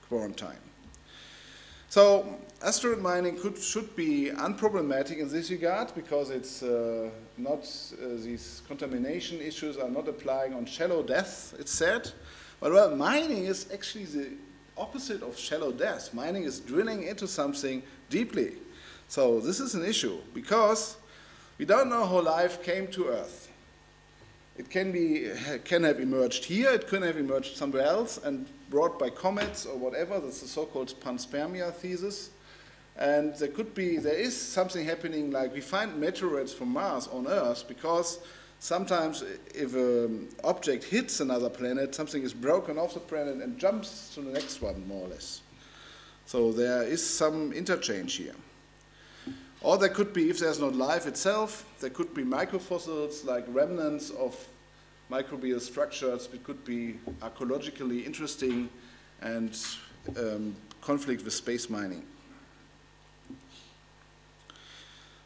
quarantine. So asteroid mining should be unproblematic in this regard, because it's these contamination issues are not applying on shallow depths, it's said, But well, mining is actually the opposite of shallow death. Mining is drilling into something deeply. So this is an issue, because we don't know how life came to Earth. It can have emerged here, it can have emerged somewhere else and brought by comets or whatever. That's the so-called panspermia thesis. And there is something happening, like we find meteorites from Mars on Earth, because sometimes if an object hits another planet, something is broken off the planet and jumps to the next one, more or less. So there is some interchange here. Or there could be, if there's not life itself, there could be microfossils, like remnants of microbial structures, which could be ecologically interesting and conflict with space mining.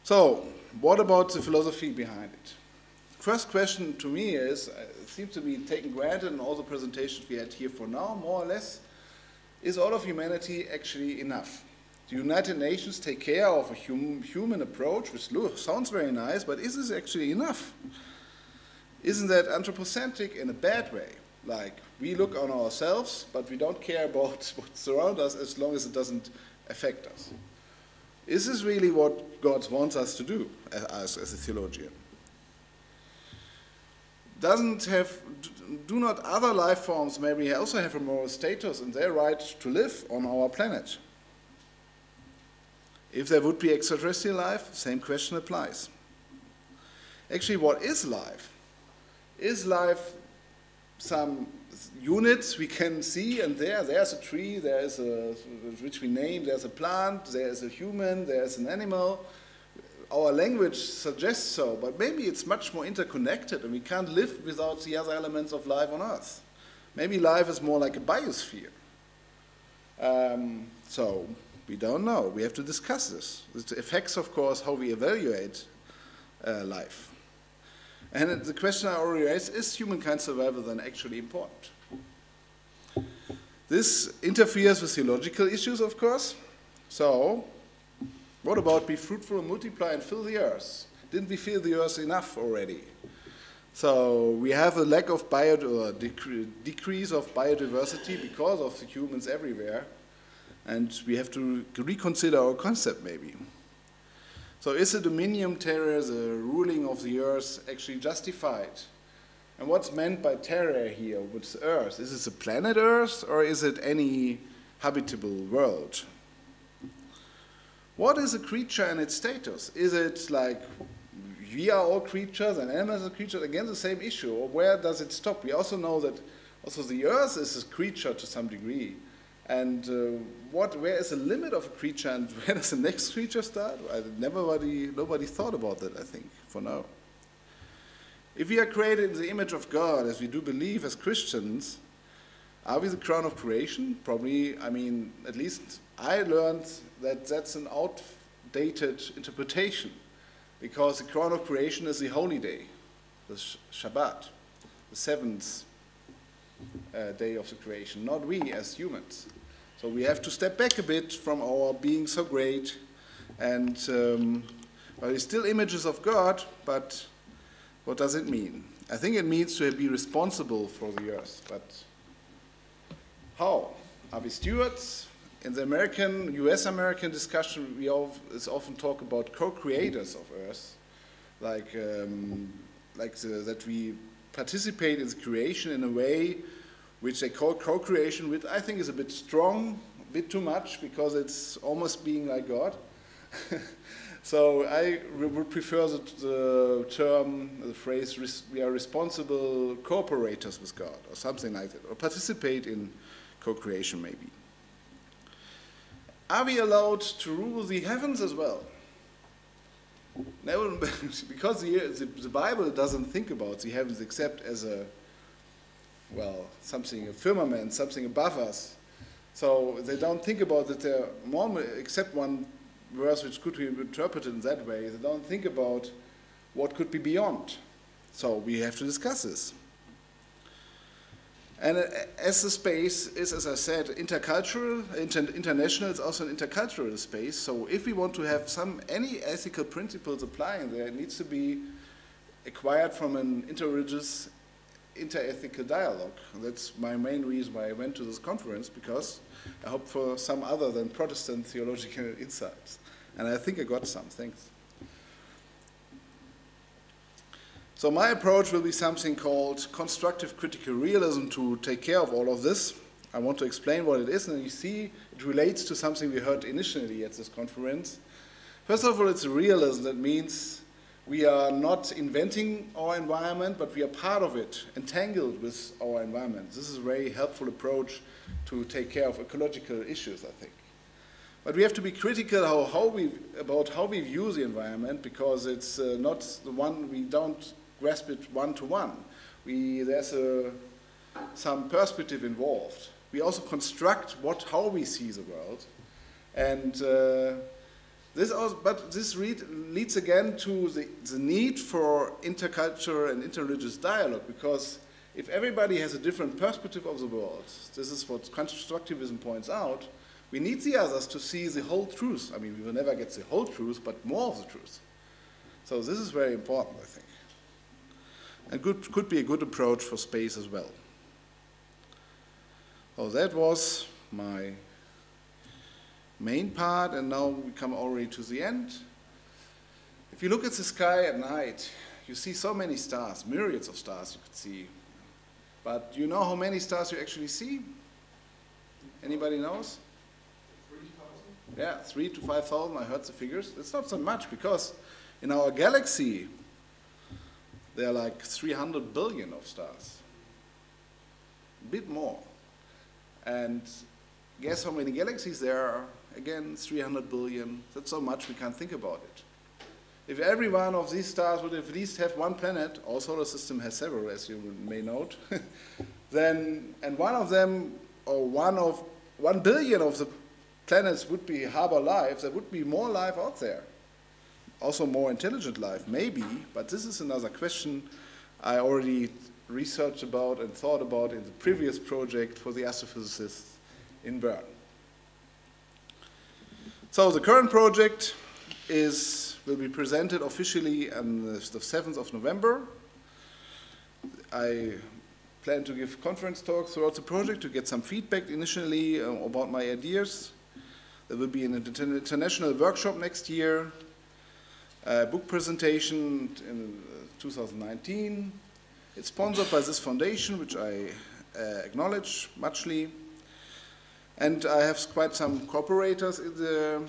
So, what about the philosophy behind it? First question to me is, it seems to be taken granted in all the presentations we had here for now, more or less, is all of humanity actually enough? The United Nations take care of a human approach, which sounds very nice, but is this actually enough? Isn't that anthropocentric in a bad way? Like, we look on ourselves, but we don't care about what surrounds us as long as it doesn't affect us. Is this really what God wants us to do as a theologian? Do not other life forms maybe also have a moral status and their right to live on our planet? If there would be extraterrestrial life, same question applies. Actually, what is life? Is life some units we can see, and there's a tree, there's a, which we name, there's a plant, there's a human, there's an animal. Our language suggests so, but maybe it's much more interconnected and we can't live without the other elements of life on Earth. Maybe life is more like a biosphere. So we don't know. We have to discuss this. It affects, of course, how we evaluate life. And the question I already raised, is humankind survival then actually important? This interferes with theological issues, of course. So, what about be fruitful and multiply and fill the earth? Didn't we fill the earth enough already? So, we have a lack of decrease of biodiversity because of the humans everywhere. And we have to reconsider our concept, maybe. So is the dominium terrae, the ruling of the earth, actually justified? And what's meant by terrae here with Earth? Is it a planet Earth, or is it any habitable world? What is a creature and its status? Is it like we are all creatures and animals are creatures? Again, the same issue. Or where does it stop? We also know that also the Earth is a creature to some degree. And where is the limit of a creature, and where does the next creature start? Nobody thought about that, I think, for now. If we are created in the image of God, as we do believe as Christians, are we the crown of creation? Probably, I mean, at least I learned that that's an outdated interpretation, because the crown of creation is the holy day, the Shabbat, the seventh day of the creation, not we as humans. So we have to step back a bit from our being so great, and well, it's still images of God, but what does it mean? I think it means to be responsible for the earth, but how? Are we stewards? In the US-American discussion, we often talk about co-creators of Earth, that we participate in the creation in a way which they call co-creation, which I think is a bit strong, a bit too much, because it's almost being like God. So I would prefer the term, the phrase, we are responsible cooperators with God, or something like that, or participate in co-creation maybe. Are we allowed to rule the heavens as well? No, because the Bible doesn't think about the heavens except as a firmament, something above us. So they don't think about that there more, except one verse which could be interpreted in that way. They don't think about what could be beyond. So we have to discuss this. And as the space is, as I said, intercultural, international, it's also an intercultural space. So if we want to have any ethical principles applying there, it needs to be acquired from an interreligious inter-ethical dialogue. That's my main reason why I went to this conference, because I hope for some other than Protestant theological insights. And I think I got some, thanks. So my approach will be something called constructive critical realism to take care of all of this. I want to explain what it is, and you see it relates to something we heard initially at this conference. First of all, it's a realism. That means we are not inventing our environment, but we are part of it, entangled with our environment. This is a very helpful approach to take care of ecological issues, I think. But we have to be critical about how we view the environment, because it's not the one, we don't grasp it one-to-one. There's some perspective involved. We also construct how we see the world. And this leads again to the need for intercultural and interreligious dialogue, because if everybody has a different perspective of the world, this is what constructivism points out, we need the others to see the whole truth. I mean, we will never get the whole truth, but more of the truth. So this is very important, I think. And could be a good approach for space as well. So that was my main part, and now we come already to the end. If you look at the sky at night, you see so many stars, myriads of stars you could see. But do you know how many stars you actually see? Anybody knows? 3,000? Yeah, 3,000 to 5,000, I heard the figures. It's not so much, because in our galaxy, there are like 300 billion of stars. A bit more. And guess how many galaxies there are? Again, 300 billion. That's so much we can't think about it. If every one of these stars would at least have one planet, our solar system has several, as you may note, then, and one of them, or 1 billion of the planets would be harbor life, there would be more life out there. Also more intelligent life, maybe, but this is another question I already researched about and thought about in the previous project for the astrophysicists in Bern. So the current project will be presented officially on the 7th of November. I plan to give conference talks throughout the project to get some feedback initially about my ideas. There will be an international workshop next year, a book presentation in 2019. It's sponsored by this foundation, which I acknowledge muchly. And I have quite some cooperators in the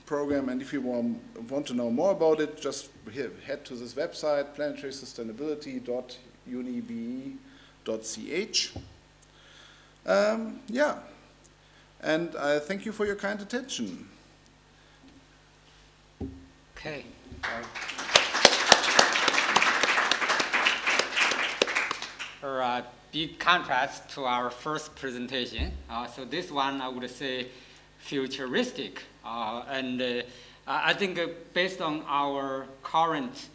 program, and if you want to know more about it, just head to this website, planetarysustainability.unibe.ch. Yeah, and I thank you for your kind attention. Okay. For a big contrast to our first presentation, so this one I would say futuristic, and I think based on our current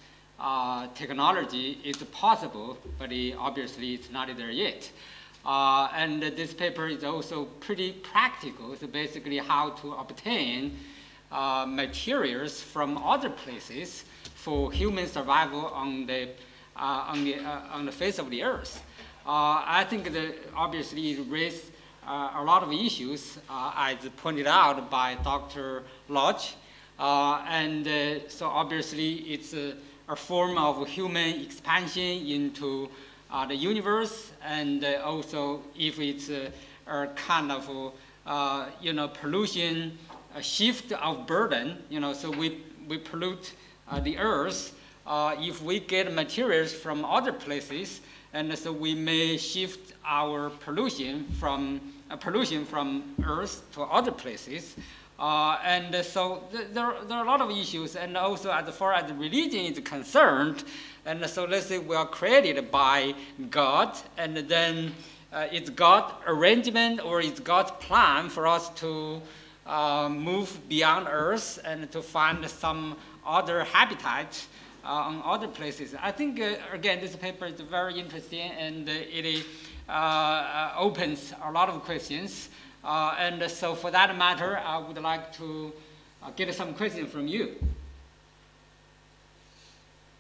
technology, it's possible, but obviously it's not there yet. And this paper is also pretty practical. So basically how to obtain materials from other places for human survival on the face of the Earth. I think that obviously it raised a lot of issues, as pointed out by Dr. Lodge. So obviously it's a form of human expansion into the universe, and also if it's a kind of pollution, a shift of burden, so we pollute the Earth. If we get materials from other places, and so we may shift our pollution from Earth to other places. And so there are a lot of issues, and also as far as religion is concerned, and so let's say we are created by God, and then it's God's arrangement or it's God's plan for us to move beyond Earth and to find some other habitat on other places. I think, again, this paper is very interesting, and it opens a lot of questions. And so for that matter, I would like to get some questions from you.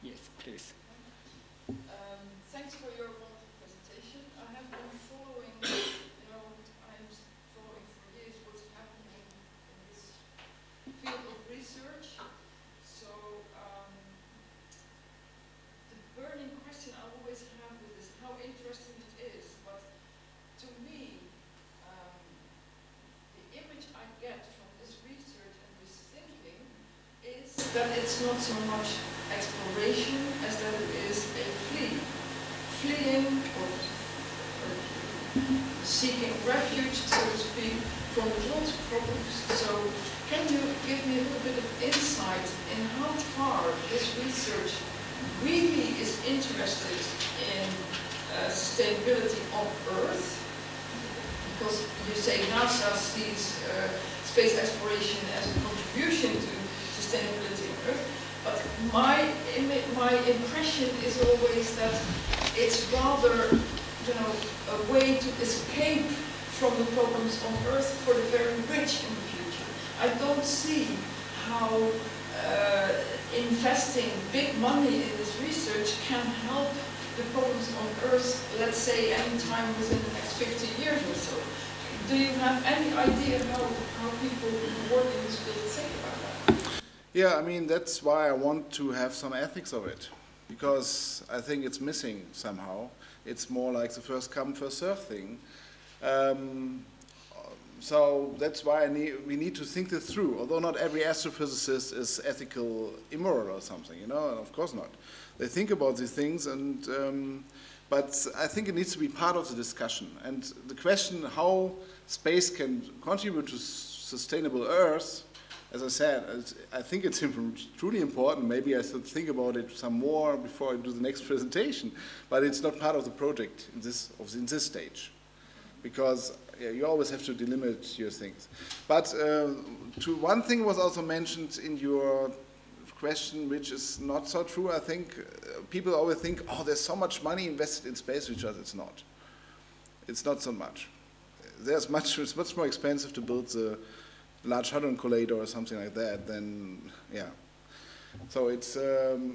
Yes, please. Thanks for your wonderful been following, I'm following for years what's happening in this field of research. So the burning question I always have with this, how interesting it is, but to me, the image I get from this research and this thinking is that it's not so much exploration as that it is a fleeing or seeking refuge, so to speak, from the world's problems. So can you give me a little bit of insight in how far this research really is interested in sustainability on Earth? Because you say NASA sees space exploration as a contribution to sustainability on Earth, but my impression is always that it's rather, a way to escape from the problems on Earth for the very rich in the future. I don't see how investing big money in this research can help the problems on Earth, let's say, any time within the next 50 years or so. Do you have any idea how people who work in this field think about that? Yeah, I mean, that's why I want to have some ethics of it, because I think it's missing somehow. It's more like the first come, first serve thing. So that's why we need to think this through, although not every astrophysicist is ethical immoral or something, of course not. They think about these things, but I think it needs to be part of the discussion. And the question how space can contribute to sustainable Earth, as I said, I think it's truly important. Maybe I should think about it some more before I do the next presentation, but it's not part of the project in this stage, because you always have to delimit your things. But one thing was also mentioned in your question, which is not so true. I think people always think, oh, there's so much money invested in space research. It's not. It's not so much. It's much more expensive to build the Large Hadron Collider or something like that than, yeah. So it's,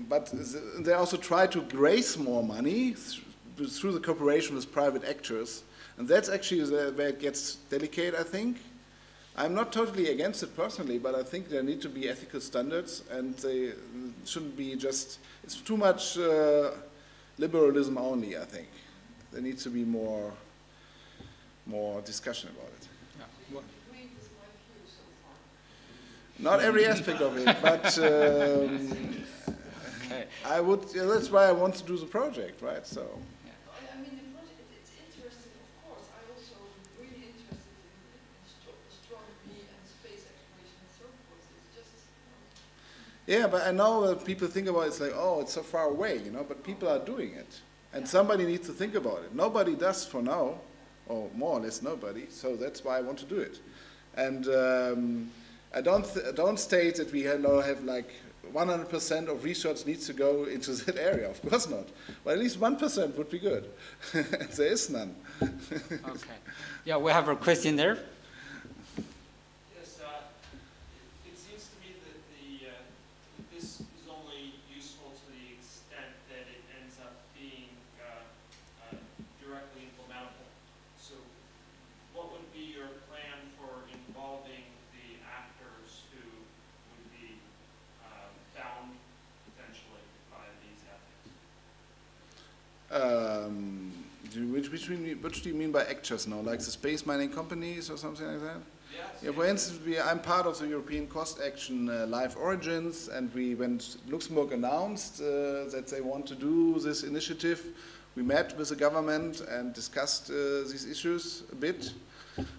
but they also try to raise more money through the cooperation with private actors. And that's actually where it gets delicate, I think. I'm not totally against it personally, but I think there need to be ethical standards, and they shouldn't be just, it's too much liberalism only, I think. There needs to be more discussion about it. Yeah. Not every aspect of it, but okay. I would, that's why I want to do the project, right? So. I mean, the project, it's interesting, of course. I also really interested in astronomy and space exploration and so forth. It's just, Yeah, but I know that people think about it, it's like, oh, it's so far away, but people are doing it. And somebody needs to think about it. Nobody does for now, or more or less nobody, so that's why I want to do it. And I don't state that we now have like 100% of research needs to go into that area. Of course not. But at least 1% would be good. There is none. Okay. Yeah, we have a question there. Yes, it seems to me that this is only useful to the extent that it ends up being directly implementable. So what would be your plan for involving the actors who would be bound potentially by these ethics? Which do you mean by actors now? Like the space mining companies or something like that? Yes. Yeah, for instance, I'm part of the European Cost Action Live Origins, and Luxembourg announced that they want to do this initiative. We met with the government and discussed these issues a bit.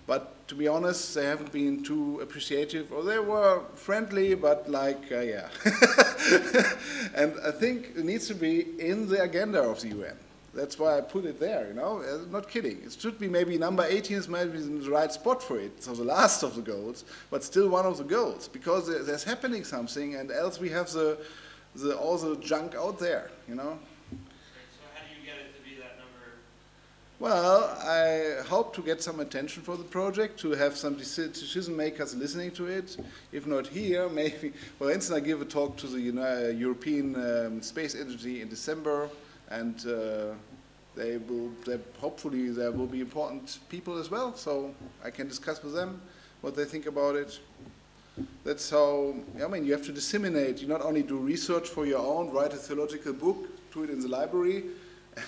But to be honest, they haven't been too appreciative, or they were friendly, but like, yeah. And I think it needs to be in the agenda of the UN. That's why I put it there, not kidding. It should be maybe number 18 is maybe the right spot for it, so the last of the goals, but still one of the goals, because there's happening something, and else we have all the junk out there, So how do you get it to be that number? Well, I hope to get some attention for the project, to have some decision makers listening to it. If not here, maybe, for instance, I give a talk to the European Space Agency in December, and hopefully there will be important people as well, so I can discuss with them what they think about it. That's how, I mean, you have to disseminate. You not only do research for your own, write a theological book, do it in the library,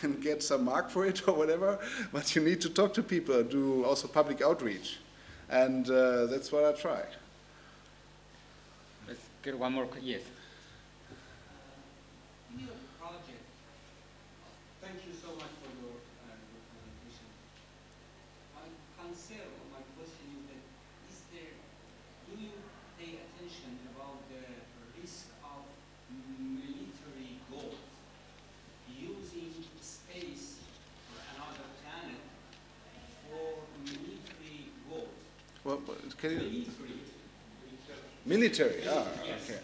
and get some mark for it or whatever, but you need to talk to people, do also public outreach. And that's what I try. Let's get one more, yes. In your project, thank you so much for your presentation. My concern, my question is that, do you pay attention about the risk of military goals, using space or another planet for military goals? Well, can you? Military. Military, ah, Yes. okay.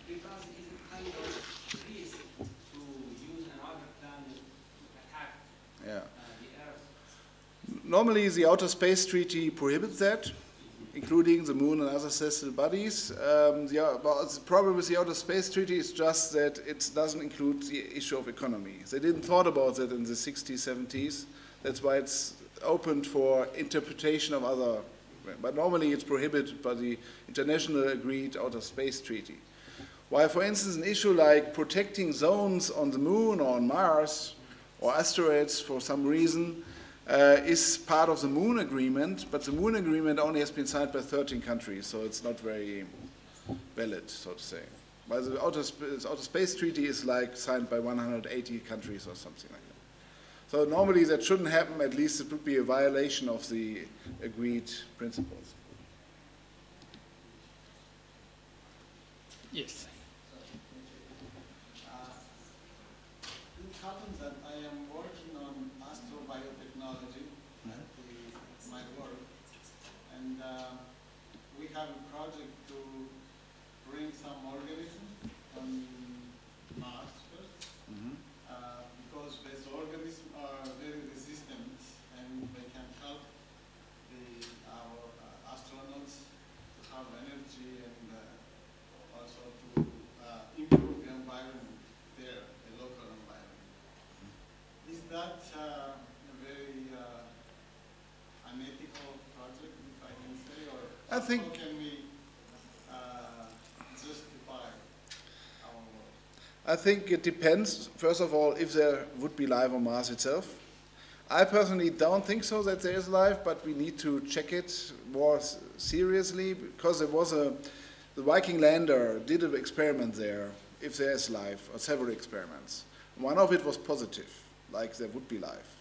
Because it's a kind of risk to use another planet to attack Yeah. the Earth. Normally, the Outer Space Treaty prohibits that, including the Moon and other celestial bodies. The problem with the Outer Space Treaty is just that it doesn't include the issue of economy. They didn't thought about that in the 60s, 70s. That's why it's opened for interpretation of other. But normally it's prohibited by the international agreed Outer Space Treaty. While, for instance, an issue like protecting zones on the Moon or on Mars or asteroids for some reason is part of the Moon Agreement, but the Moon Agreement only has been signed by 13 countries, so it's not very valid, so to say. While the Outer Space Treaty is like signed by 180 countries or something like that. So normally that shouldn't happen, at least it would be a violation of the agreed principles. Yes. It happens that I am working on astrobiotechnology at my work, and we have a project to bring some organisms on Mars first, because these organisms are very resistant and they can help our astronauts to have energy and also to improve the environment there, the local environment. Is that a very unethical project, if I can say, or I think how can we justify our work? I think it depends, first of all, if there would be life on Mars itself. I personally don't think so that there is life, but we need to check it more seriously, because there was the Viking lander did an experiment there, if there is life, or several experiments. One of it was positive, like there would be life.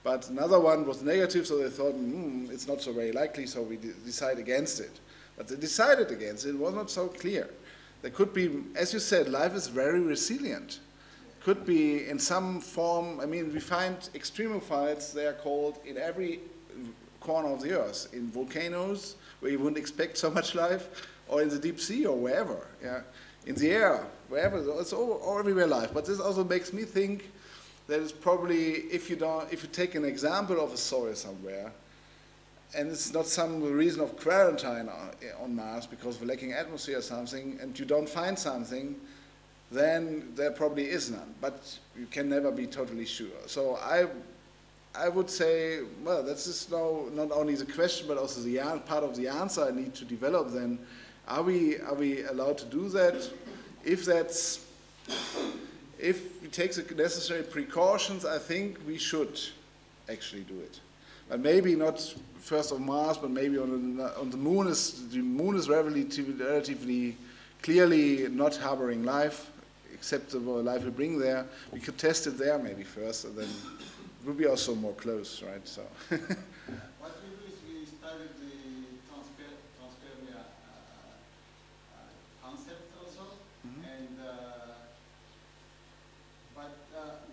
But another one was negative, so they thought, it's not so very likely, so we decide against it. But they decided against it, it was not so clear. There could be, as you said, life is very resilient. Could be in some form, I mean, we find extremophiles, they are called, in every corner of the earth, in volcanoes, where you wouldn't expect so much life, or in the deep sea, or wherever, yeah, in the air, wherever, it's all everywhere life. But this also makes me think that it's probably, if you take an example of a soil somewhere, and it's not some reason of quarantine on Mars because of lacking atmosphere or something, and you don't find something, then there probably is none. But you can never be totally sure. So I would say, well, this is now not only the question, but also the part of the answer I need to develop then. Are we allowed to do that? If we take the necessary precautions, I think we should actually do it. But maybe not first on Mars, but maybe on the Moon. The Moon is relatively clearly not harboring life, except the life we bring there. We could test it there maybe first, and then it would be also more close, right? So. What we do is we studied the transferia concept also, and but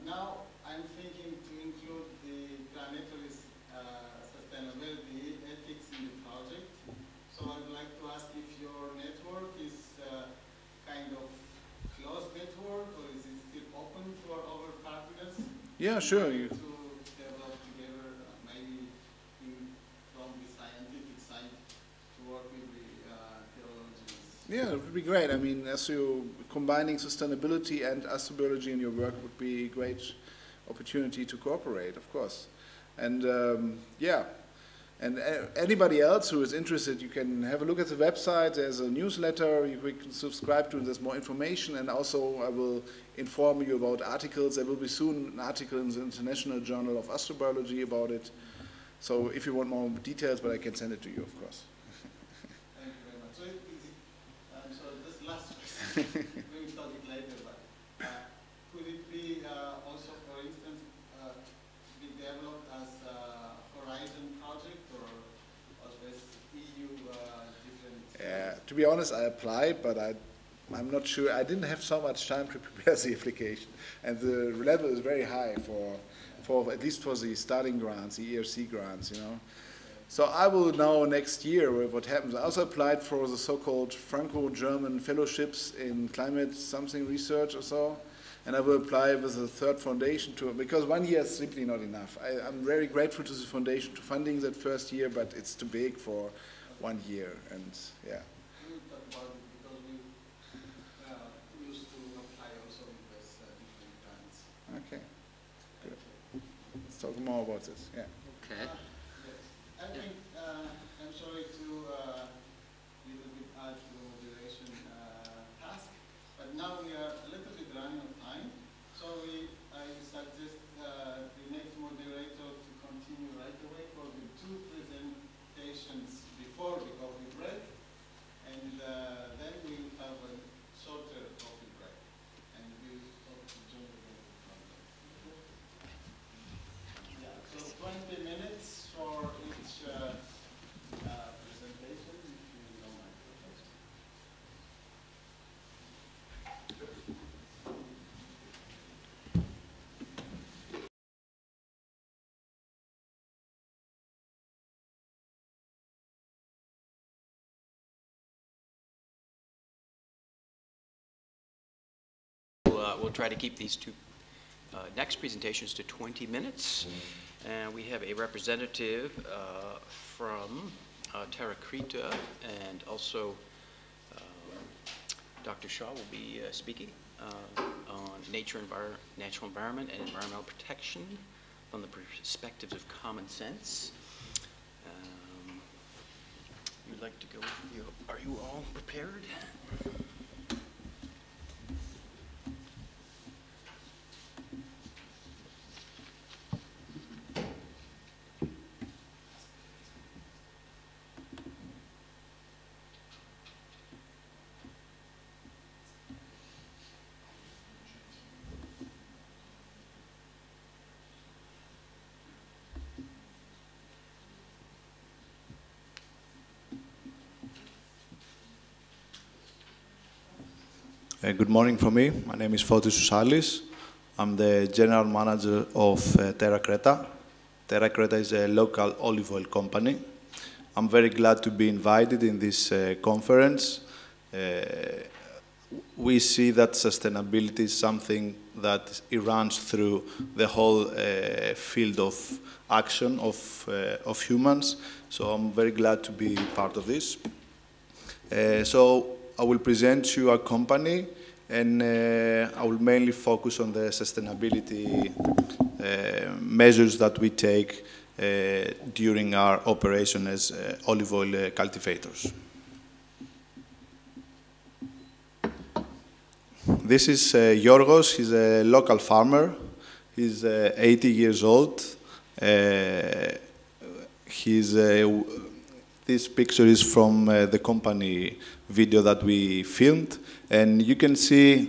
now I'm thinking to include the planetary sustainability ethics in the project. So I'd like to ask if your network is kind of closed network, or is it still open for other partners? Yeah, sure. To develop together, maybe from the scientific side, to work with the theologians. Yeah, it would be great. I mean, as you combining sustainability and astrobiology in your work would be great opportunity to cooperate, of course. And yeah, and anybody else who is interested, you can have a look at the website. There's a newsletter you can subscribe to. There's more information, and also I will inform you about articles. There will be soon an article in the International Journal of Astrobiology about it. So if you want more details, but I can send it to you, of course. Thank you very much. So this last question, we will talk it later, but could it be also, for instance, be developed as a Horizon project or as EU different? Yeah, to be honest, I applied, but I'm not sure. I didn't have so much time to prepare the application, and the level is very high for at least for the starting grants, the ERC grants, you know. So I will know next year what happens. I also applied for the so-called Franco-German fellowships in climate something research or so, and I will apply with a third foundation because 1 year is simply not enough. I'm very grateful to the foundation for funding that first year, but it's too big for 1 year, and yeah. We will talk about it because we used to apply also with different grants. Okay. Let's talk more about this. Yeah. Okay. Yes. I think I'm sorry to little bit add to the moderation task, but now we are a little bit running out of time. So I suggest the next moderator to continue right away for the 2 presentations before the coffee break, and then we'll have a shorter coffee break, and we'll hope to join again. Yeah, so 20 minutes for each presentation, if you don't mind. We'll try to keep these 2 next presentations to 20 minutes. And we have a representative from Terra CRETE, and also Dr. Shaw will be speaking on natural environment and environmental protection from the perspectives of common sense. You'd like to go? Are you all prepared? Good morning from me. My name is Fotis Sousalis. I'm the general manager of Terra CRETE. Terra CRETE is a local olive oil company. I'm very glad to be invited in this conference. We see that sustainability is something that runs through the whole field of action of humans. So I'm very glad to be part of this. So I will present you our company, and I will mainly focus on the sustainability measures that we take during our operation as olive oil cultivators. This is Yorgos. He's a local farmer. He's 80 years old. This picture is from the company video that we filmed, and you can see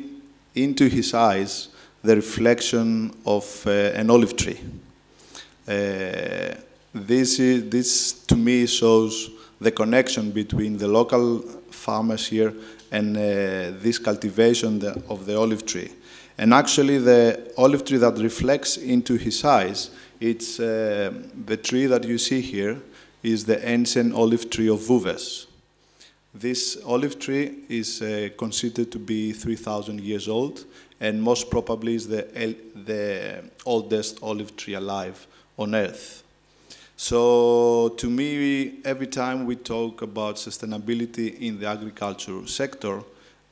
into his eyes the reflection of an olive tree. This to me shows the connection between the local farmers here and this cultivation of the olive tree. And actually the olive tree that reflects into his eyes, it's the tree that you see here is the ancient olive tree of Vouves. This olive tree is considered to be 3,000 years old, and most probably is the oldest olive tree alive on Earth. So to me, every time we talk about sustainability in the agriculture sector,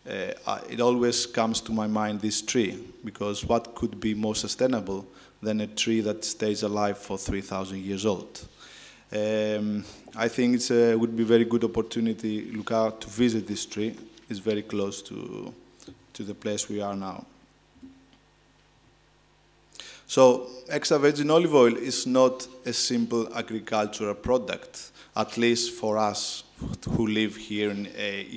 it always comes to my mind this tree, because what could be more sustainable than a tree that stays alive for 3,000 years old? I think it would be a very good opportunity, Luca, to visit this tree. It's very close to the place we are now. So extra virgin olive oil is not a simple agricultural product, at least for us who live here in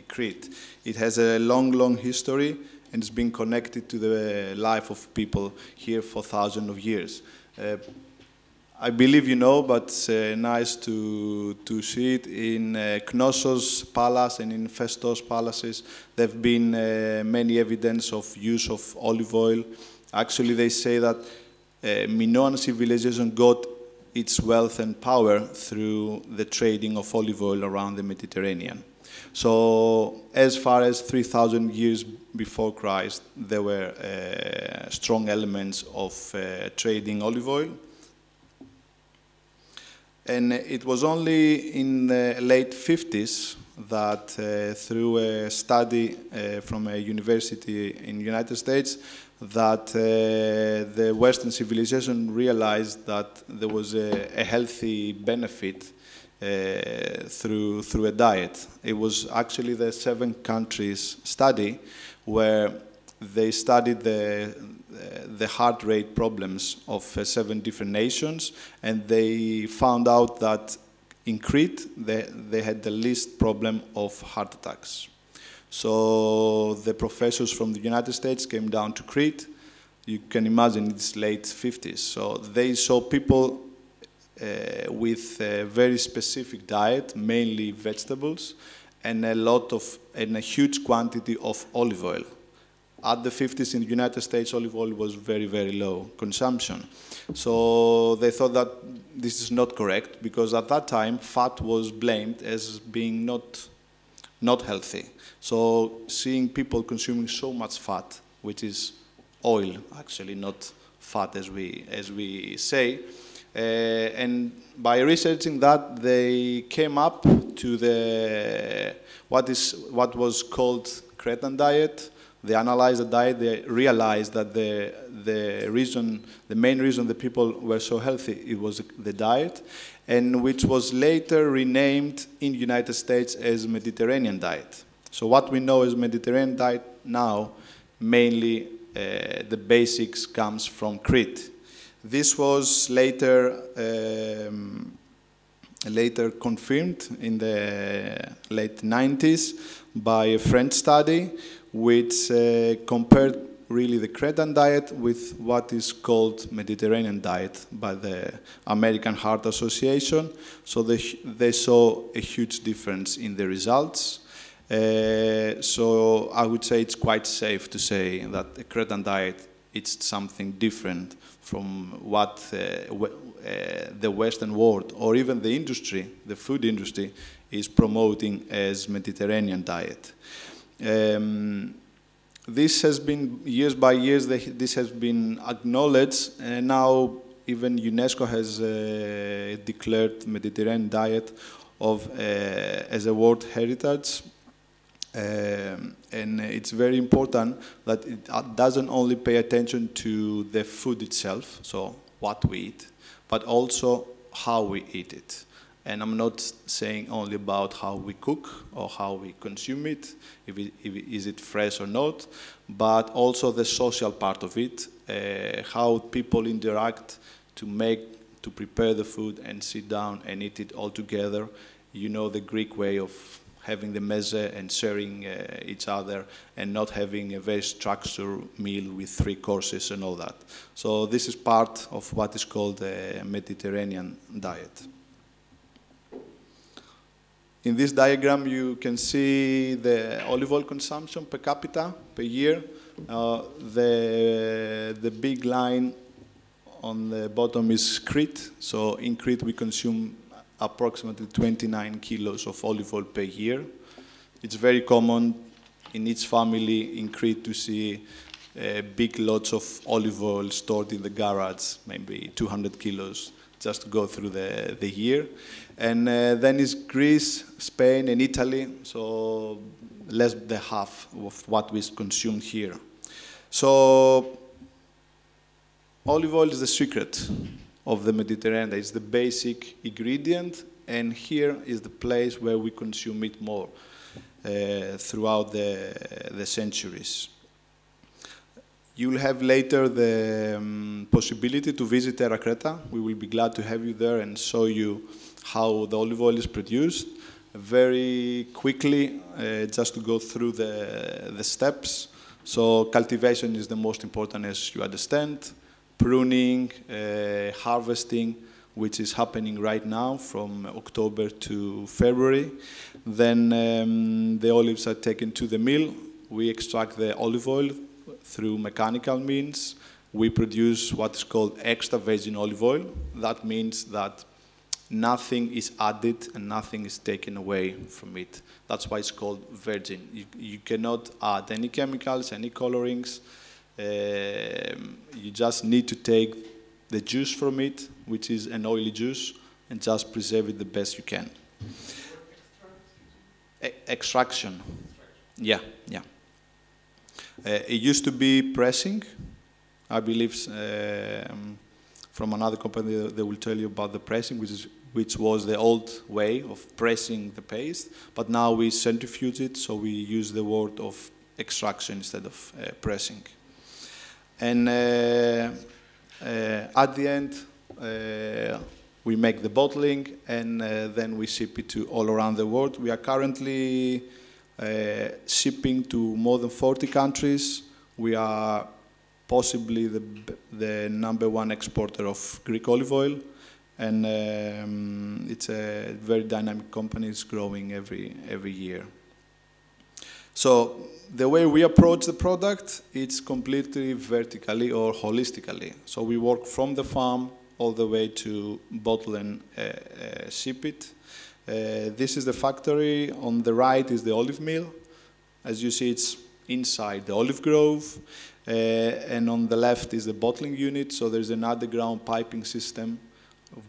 Crete. It has a long, long history, and it's been connected to the life of people here for thousands of years. I believe you know, but it's nice to see it in Knossos Palace and in Festos palaces. There have been many evidence of use of olive oil. Actually, they say that Minoan civilization got its wealth and power through the trading of olive oil around the Mediterranean. So as far as 3,000 years before Christ, there were strong elements of trading olive oil. And it was only in the late 50s that through a study from a university in the United States, that the Western civilization realized that there was a healthy benefit through a diet. It was actually the 7 countries study where they studied the heart rate problems of 7 different nations, and they found out that in Crete they had the least problem of heart attacks. So the professors from the United States came down to Crete. You can imagine it's late 50s. So they saw people with a very specific diet, mainly vegetables, and a huge quantity of olive oil. At the 50s in the United States, olive oil was very, very low consumption. So they thought that this is not correct, because at that time, fat was blamed as being not healthy. So seeing people consuming so much fat, which is oil, actually, not fat as we say, and by researching that, they came up to what was called Cretan diet. They analyzed the diet. They realized that the main reason the people were so healthy, it was the diet, and which was later renamed in the United States as Mediterranean diet. So what we know as Mediterranean diet now, mainly the basics comes from Crete. This was later confirmed in the late 90s by a French study, which compared really the Cretan diet with what is called Mediterranean diet by the American Heart Association. So they saw a huge difference in the results. So I would say it's quite safe to say that the Cretan diet it's something different from what the Western world or even the industry, the food industry, is promoting as Mediterranean diet. This has been, years by years, this has been acknowledged, and now even UNESCO has declared Mediterranean diet as a World Heritage. And it's very important that it doesn't only pay attention to the food itself, so what we eat, but also how we eat it. And I'm not saying only about how we cook or how we consume it, is it fresh or not, but also the social part of it, how people interact to prepare the food and sit down and eat it all together. You know the Greek way of having the meze and sharing each other and not having a very structured meal with 3 courses and all that. So this is part of what is called the Mediterranean diet. In this diagram, you can see the olive oil consumption per capita per year. The big line on the bottom is Crete. So in Crete, we consume approximately 29 kilos of olive oil per year. It's very common in each family in Crete to see big lots of olive oil stored in the garage, maybe 200 kilos. just to go through the year. And then is Greece, Spain, and Italy, so less than half of what we consume here. So olive oil is the secret of the Mediterranean. It's the basic ingredient, and here is the place where we consume it more throughout the centuries. You will have later the possibility to visit Terra Creta. We will be glad to have you there and show you how the olive oil is produced. Very quickly, just to go through the steps. So cultivation is the most important, as you understand. Pruning, harvesting, which is happening right now from October to February. Then the olives are taken to the mill. We extract the olive oil through mechanical means. We produce what is called extra virgin olive oil. That means that nothing is added and nothing is taken away from it. That's why it's called virgin. You cannot add any chemicals, any colorings. You just need to take the juice from it, which is an oily juice, and just preserve it the best you can. Extraction. Yeah, yeah. It used to be pressing. I believe from another company they will tell you about the pressing, which was the old way of pressing the paste. But now we centrifuge it, so we use the word of extraction instead of pressing. And at the end, we make the bottling, and then we ship it to all around the world. We are currently shipping to more than 40 countries. We are possibly the #1 exporter of Greek olive oil, and it's a very dynamic company. It's growing every year. So the way we approach the product, it's completely vertically or holistically. So we work from the farm all the way to bottle and ship it. This is the factory. On the right is the olive mill. As you see, it's inside the olive grove. And on the left is the bottling unit. So there's an underground piping system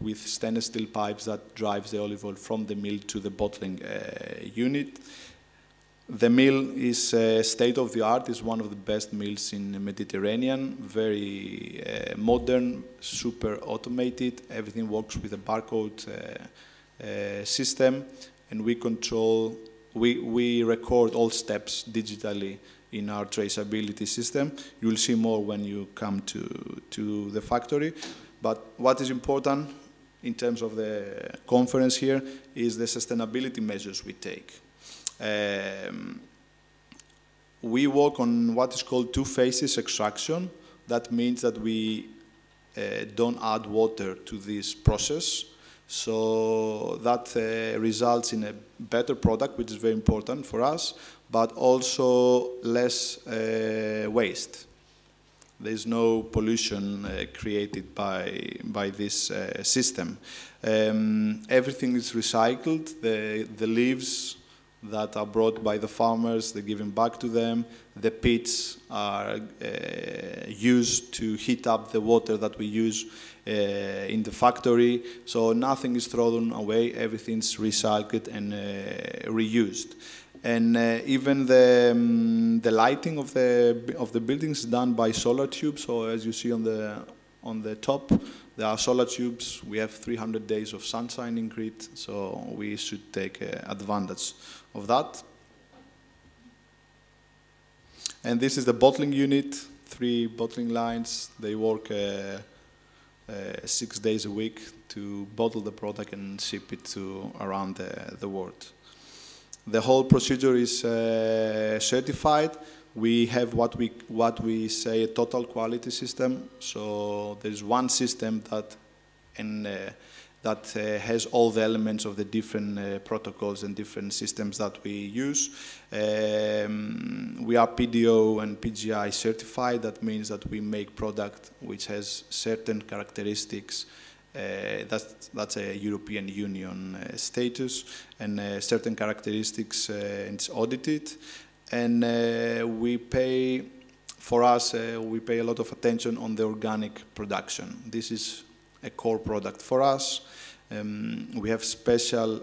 with stainless steel pipes that drives the olive oil from the mill to the bottling unit. The mill is state-of-the-art. It's one of the best mills in the Mediterranean. Very modern, super automated. Everything works with a barcode system, and we record all steps digitally in our traceability system. You will see more when you come to the factory. But what is important in terms of the conference here is the sustainability measures we take. We work on what is called two-phases extraction. That means that we don't add water to this process. So that results in a better product, which is very important for us, but also less waste. There's no pollution created by this system. Everything is recycled. The leaves that are brought by the farmers, they're given back to them. The pits are used to heat up the water that we use in the factory. So nothing is thrown away, everything's recycled and reused. And even the lighting of the buildings is done by solar tubes. So as you see on the top, there are solar tubes. We have 300 days of sunshine in Crete, so we should take advantage of that. And this is the bottling unit, 3 bottling lines. They work 6 days a week to bottle the product and ship it to around the world. The whole procedure is certified. We have what we say a total quality system. So there's one system that has all the elements of the different protocols and different systems that we use. We are PDO and PGI certified. That means that we make product which has certain characteristics. That's a European Union status, and certain characteristics, it's audited. And we pay a lot of attention on the organic production. This is a core product for us. We have special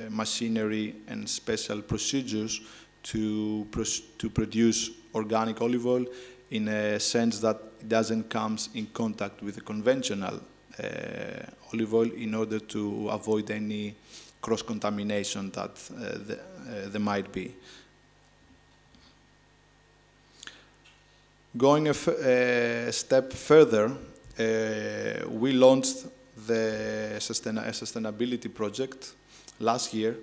machinery and special procedures to produce organic olive oil, in a sense that it doesn't come in contact with the conventional olive oil, in order to avoid any cross-contamination that there might be. Going a step further, we launched a sustainability project last year,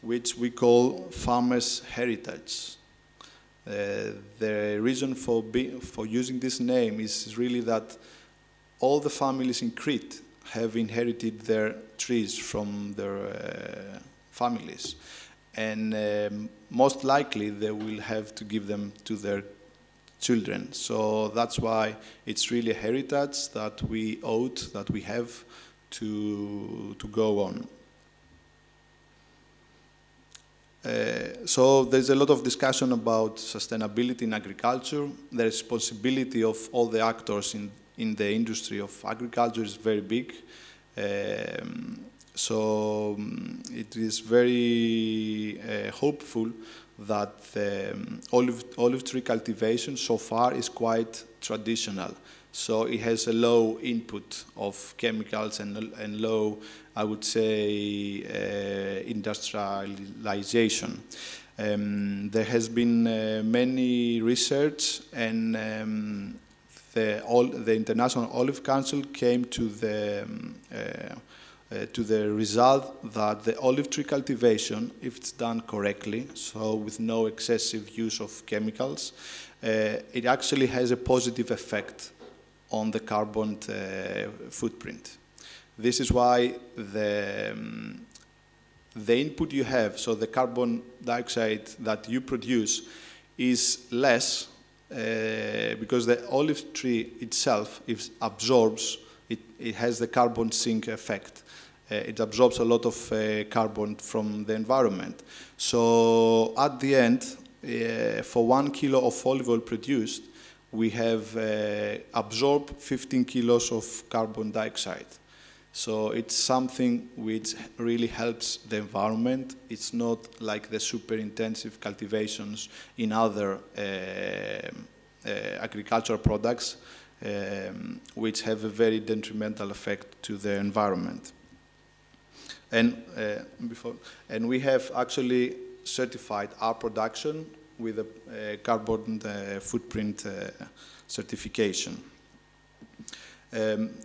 which we call Farmers' Heritage. The reason for using this name is really that all the families in Crete have inherited their trees from their families, and most likely they will have to give them to their children. So that's why it's really a heritage that we owe, that we have to go on. So there's a lot of discussion about sustainability in agriculture. The responsibility of all the actors in the industry of agriculture is very big. So it is very hopeful that olive tree cultivation so far is quite traditional. So it has a low input of chemicals and low, I would say, industrialization. There has been many research, and the International Olive Council came to the result that the olive tree cultivation, if it's done correctly, so with no excessive use of chemicals, it actually has a positive effect on the carbon footprint. This is why the input you have, so the carbon dioxide that you produce, is less because the olive tree itself, it absorbs, it has the carbon sink effect. It absorbs a lot of carbon from the environment. So at the end, for 1 kilo of olive oil produced, we have absorbed 15 kilos of carbon dioxide. So it's something which really helps the environment. It's not like the super intensive cultivations in other agricultural products, which have a very detrimental effect to the environment. And we have actually certified our production with a carbon footprint certification.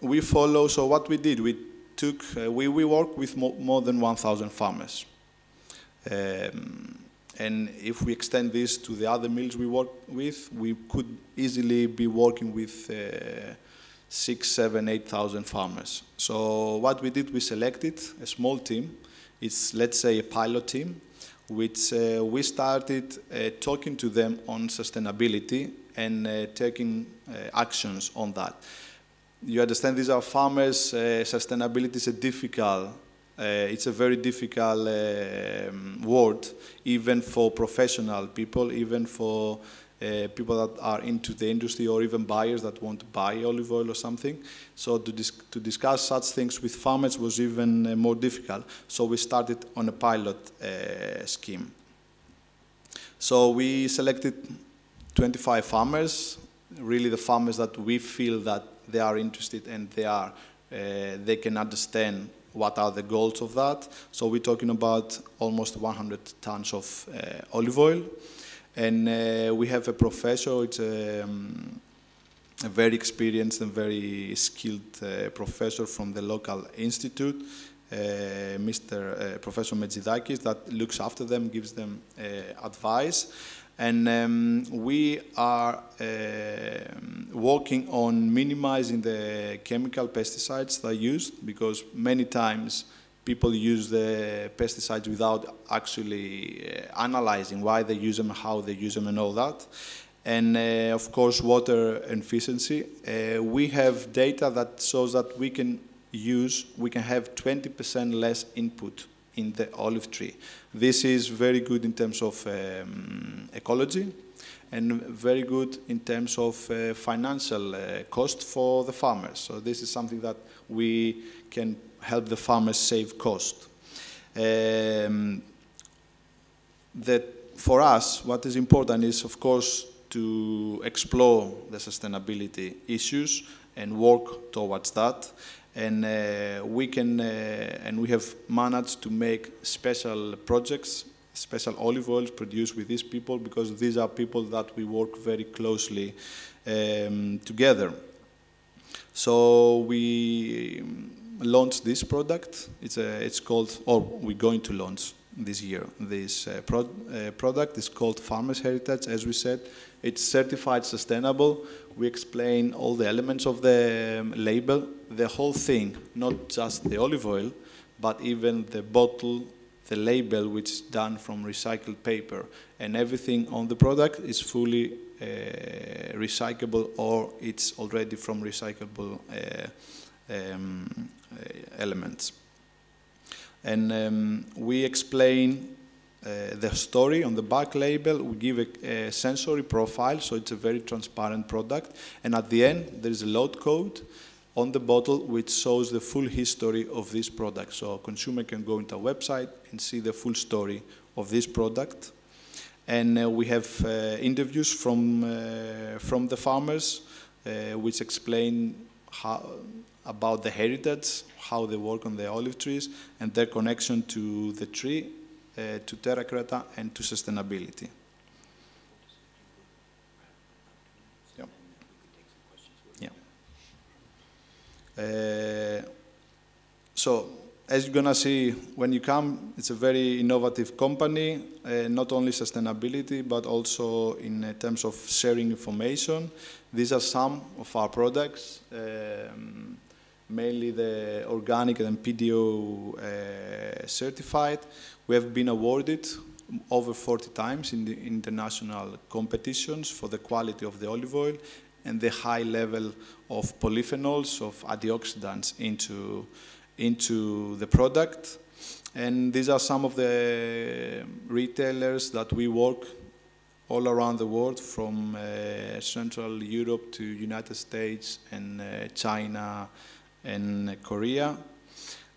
We follow, so what we did, we work with more than 1,000 farmers. And if we extend this to the other mills we work with, we could easily be working with 6,000, 7,000, 8,000 farmers. So what we did, we selected a small team. It's, let's say, a pilot team, which we started talking to them on sustainability and taking actions on that. You understand, these are farmers. Sustainability is it's a very difficult word, even for professional people, even for people that are into the industry, or even buyers that want to buy olive oil or something. So to discuss such things with farmers was even more difficult. So we started on a pilot scheme. So we selected 25 farmers, really the farmers that we feel that they are interested and they can understand what are the goals of that. So we're talking about almost 100 tons of olive oil. And we have a professor, it's a very experienced and very skilled professor from the local institute, Professor Medzidakis, that looks after them, gives them advice. And we are working on minimizing the chemical pesticides that are used, because many times people use the pesticides without actually analyzing why they use them, how they use them, and all that. And of course, water efficiency. We have data that shows that we can have 20% less input in the olive tree. This is very good in terms of ecology, and very good in terms of financial cost for the farmers. So this is something that we can help the farmers save cost. For us, what is important is, of course, to explore the sustainability issues and work towards that. And we have managed to make special projects, special olive oils produced with these people, because these are people that we work very closely together. So we launched this product. It's called, or we're going to launch this year. This product is called Farmers Heritage, as we said. It's certified sustainable. We explain all the elements of the label, the whole thing, not just the olive oil, but even the bottle, the label, which is done from recycled paper, and everything on the product is fully recyclable, or it's already from recyclable elements. And we explain the story on the back label. We give a sensory profile, so it's a very transparent product. And at the end, there is a load code on the bottle which shows the full history of this product. So a consumer can go into our website and see the full story of this product. And we have interviews from the farmers which explain about the heritage, how they work on the olive trees, and their connection to the tree, to Terra Creta, and to sustainability. Yeah. So, as you're gonna see when you come, it's a very innovative company, not only sustainability, but also in terms of sharing information. These are some of our products, mainly the organic and PDO certified. We have been awarded over 40 times in the international competitions for the quality of the olive oil and the high level of polyphenols, of antioxidants into the product. And these are some of the retailers that we work all around the world, from Central Europe to United States and China and Korea.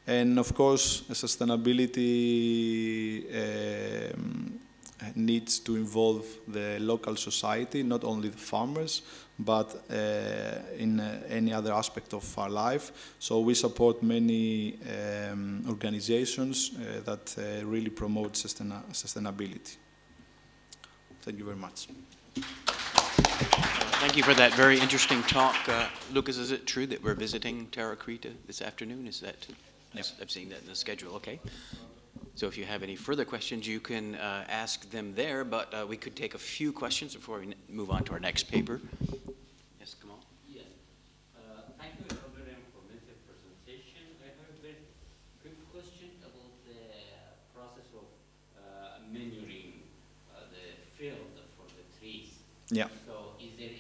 And of course, sustainability needs to involve the local society, not only the farmers, but in any other aspect of our life. So we support many organizations that really promote sustainability. Thank you very much. Thank you for that very interesting talk. Lucas, is it true that we're visiting Terra Creta this afternoon? Is that? Yep. I'm seeing that in the schedule, okay. So if you have any further questions, you can ask them there, but we could take a few questions before we move on to our next paper. Yes, come on. Yes. Thank you for a very informative presentation. I have a very quick question about the process of manuring the field for the trees. Yeah. So is there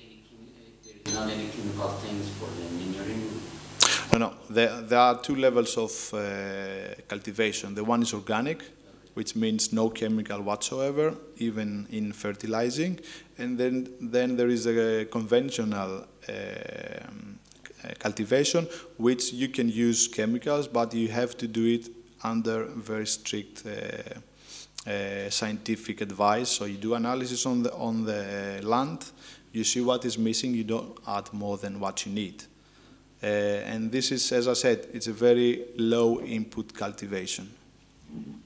not any chemical things for the manuring? No. There are two levels of cultivation. The one is organic, which means no chemical whatsoever, even in fertilizing. And then there is a conventional cultivation, which you can use chemicals, but you have to do it under very strict scientific advice. So you do analysis on the land, you see what is missing, you don't add more than what you need. And this is, as I said, it's a very low input cultivation. I'm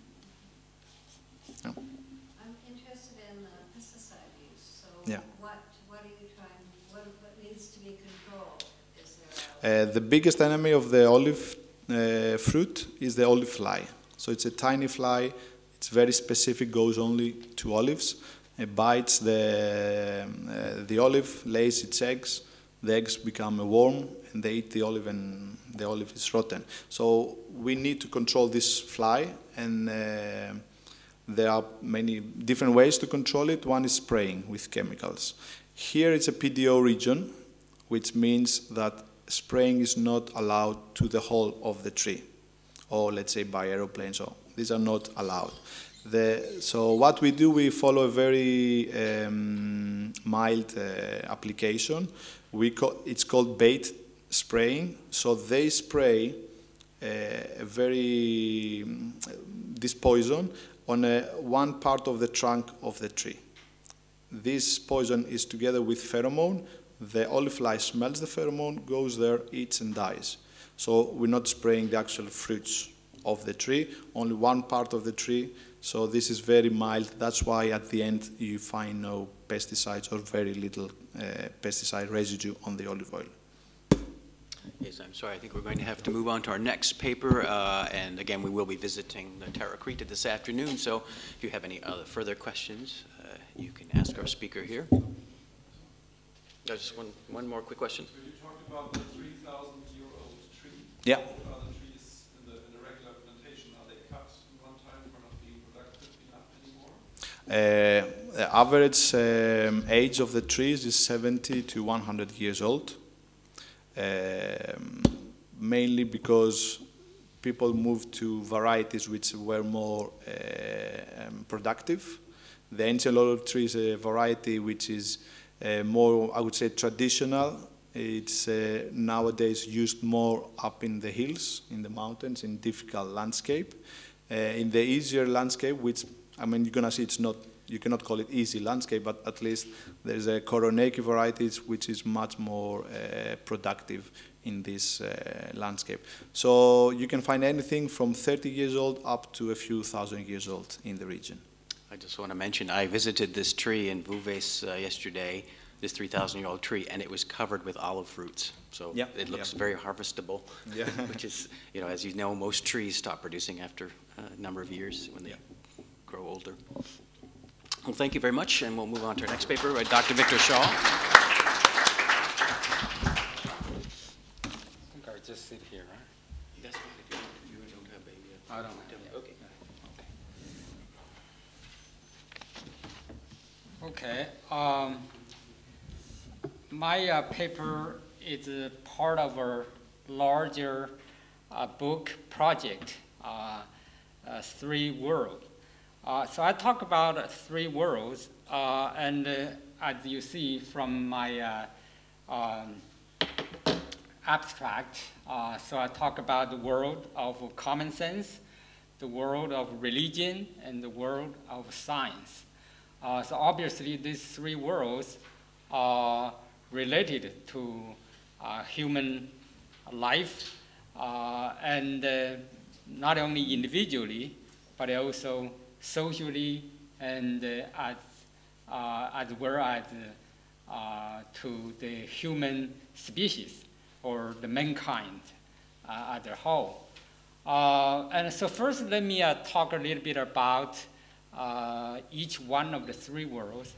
interested in pesticide use. So yeah. What are you trying? What needs to be controlled? Is there the biggest enemy of the olive fruit is the olive fly. So it's a tiny fly. It's very specific. Goes only to olives. It bites the olive, lays its eggs. The eggs become a worm, and they eat the olive, and the olive is rotten. So we need to control this fly, and there are many different ways to control it. One is spraying with chemicals. Here it's a PDO region, which means that spraying is not allowed to the whole of the tree, or let's say by aeroplanes. So these are not allowed. So what we do, we follow a very mild application. It's called bait spraying. So they spray this poison on one part of the trunk of the tree. This poison is together with pheromone. The olive fly smells the pheromone, goes there, eats and dies. So we're not spraying the actual fruits of the tree, only one part of the tree. So this is very mild. That's why at the end you find no pesticides or very little pesticide residue on the olive oil. Yes, I'm sorry. I think we're going to have to move on to our next paper. And again, we will be visiting the Terra Creta this afternoon. So if you have any other further questions, you can ask our speaker here. Just one more quick question. So you talked about the 3,000-year-old tree. Yeah. What other trees in the regular plantation, are they cut in one time for not being productive enough anymore? The average age of the trees is 70 to 100 years old. Mainly because people moved to varieties which were more productive. The ancient olive tree is a variety which is more, I would say, traditional. It's nowadays used more up in the hills, in the mountains, in difficult landscape. In the easier landscape, which, I mean, you're going to see it's not, you cannot call it easy landscape, but at least there's a Koroneki varieties which is much more productive in this landscape. So you can find anything from 30 years old up to a few thousand years old in the region. I just want to mention, I visited this tree in Vouves yesterday, this 3,000-year-old tree, and it was covered with olive fruits. So yeah, it looks very harvestable, which is, you know, as you know, most trees stop producing after a number of years when they grow older. Well, thank you very much, and we'll move on to our next paper by Dr. Victor Shaw. I think I'll just sit here, right? That's fine if you don't have a... I don't have it. Okay. Okay. My paper is a part of a larger book project, Three Worlds. So I talk about three worlds, and as you see from my abstract, so I talk about the world of common sense, the world of religion, and the world of science. So obviously these three worlds are related to human life, and not only individually, but also socially, and as well as to the human species or the mankind as a whole. And so first let me talk a little bit about each one of the three worlds,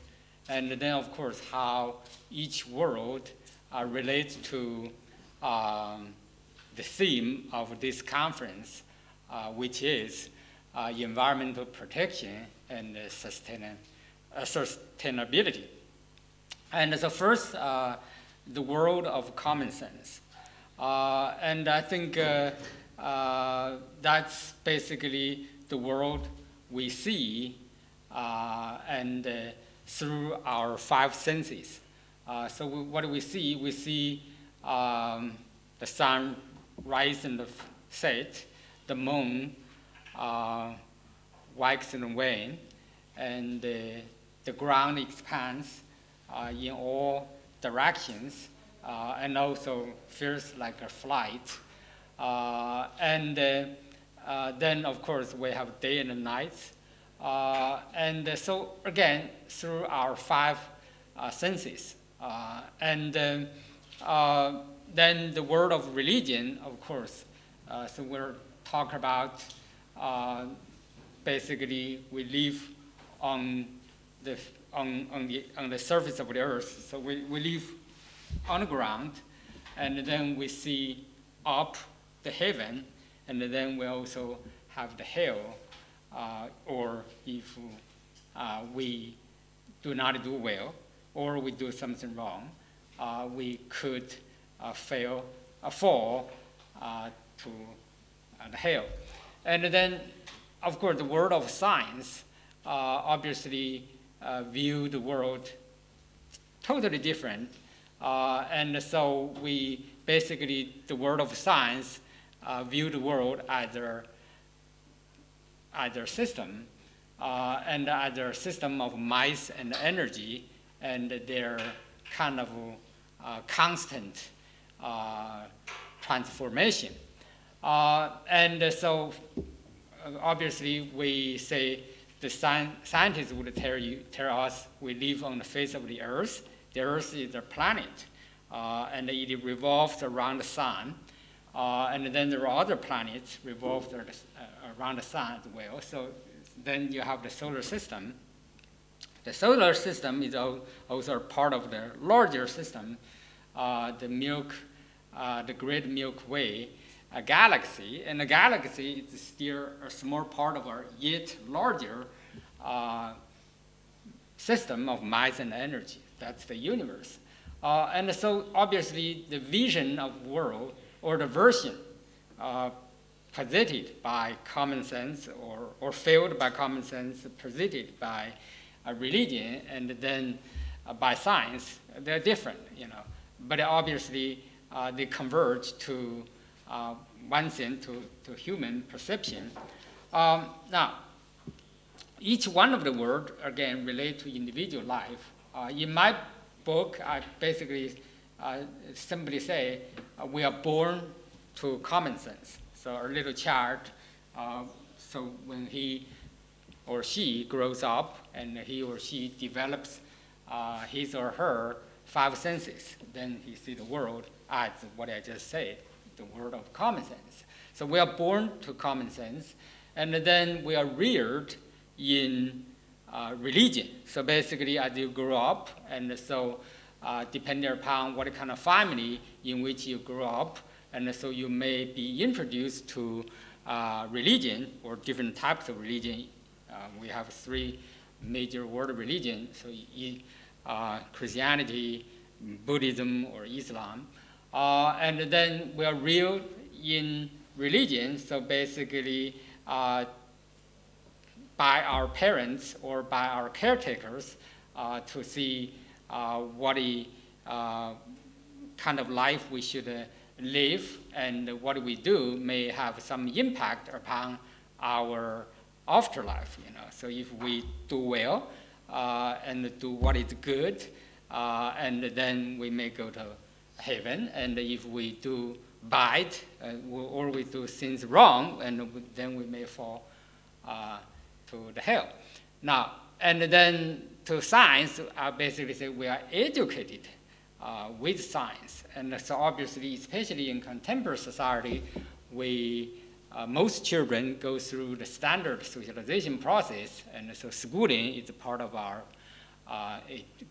and then of course how each world relates to the theme of this conference, which is environmental protection and sustainability. And so first, the world of common sense. And I think that's basically the world we see and through our five senses. So what do we see? We see the sun rise and set, the moon wax and wane, and the ground expands in all directions, and also feels like a flight. And then, of course, we have day and night. And so, again, through our five senses. And then the world of religion, of course. So we're talking about basically we live on the surface of the earth. So we live on the ground, and then we see up the heaven, and then we also have the hell, or if we do not do well, or we do something wrong, we could fall to the hell. And then of course, the world of science obviously view the world totally different. And so we basically, the world of science view the world as a system, and as a system of mass and energy, and their kind of constant transformation. And so obviously we say the scientists would tell us we live on the face of the earth. The earth is a planet, and it revolves around the sun. And then there are other planets revolved around the sun as well. So then you have the solar system. The solar system is also part of the larger system, the Great Milky Way, a galaxy. And the galaxy is still a small part of our yet larger system of mass and energy. That's the universe. And so obviously the vision of world, or the version presented by common sense, or failed by common sense, presented by a religion, and then by science, they're different, you know. But obviously they converge to one thing, to human perception. Now, each one of the words, again, relate to individual life. In my book, I basically simply say we are born to common sense. So a little child, so when he or she grows up and he or she develops his or her 5 senses, then he sees the world as what I just said, the world of common sense. So we are born to common sense, and then we are reared in religion. So basically, as you grow up, and so depending upon what kind of family in which you grow up, and so you may be introduced to religion or different types of religion. We have 3 major world religions, so Christianity, Buddhism, or Islam. And then we are reared in religion, so basically by our parents or by our caretakers to see what kind of life we should live, and what we do may have some impact upon our afterlife, you know. So if we do well and do what is good, and then we may go to heaven, and if we do bad or we do things wrong, and then we may fall to the hell. Now, and then to science, I basically say we are educated with science. And so obviously, especially in contemporary society, most children go through the standard socialization process, and so schooling is a part of our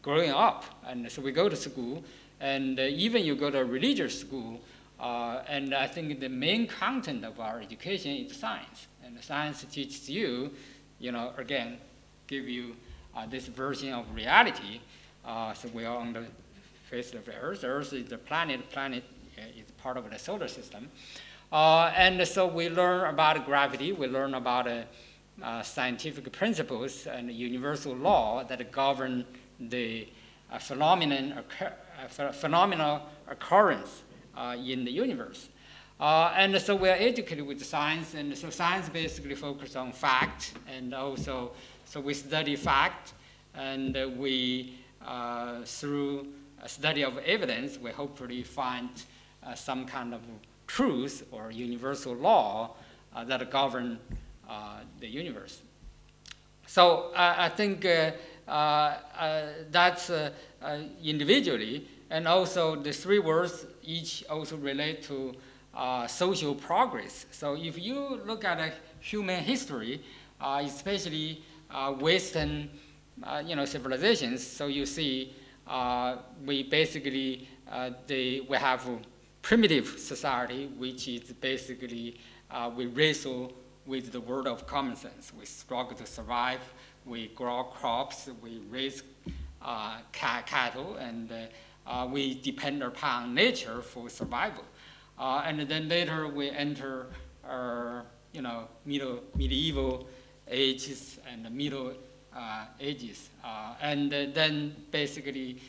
growing up. And so we go to school, and even you go to a religious school, and I think the main content of our education is science. And science teaches you, you know, again, give you this version of reality. So we are on the face of the Earth. Earth is the planet. Planet is part of the solar system. And so we learn about gravity. We learn about scientific principles and universal law that govern the phenomenal occurrence in the universe. And so we are educated with science, and so science basically focuses on fact, and also, so we study fact, and we, through a study of evidence, we hopefully find some kind of truth or universal law that govern the universe. So I think that's individually, and also the 3 words each also relate to social progress. So if you look at human history, especially Western civilizations, so you see we basically we have a primitive society, which is basically we wrestle with the world of common sense. We struggle to survive, we grow crops, we raise cattle, and we depend upon nature for survival. And then later we enter medieval ages and the Middle Ages. And then basically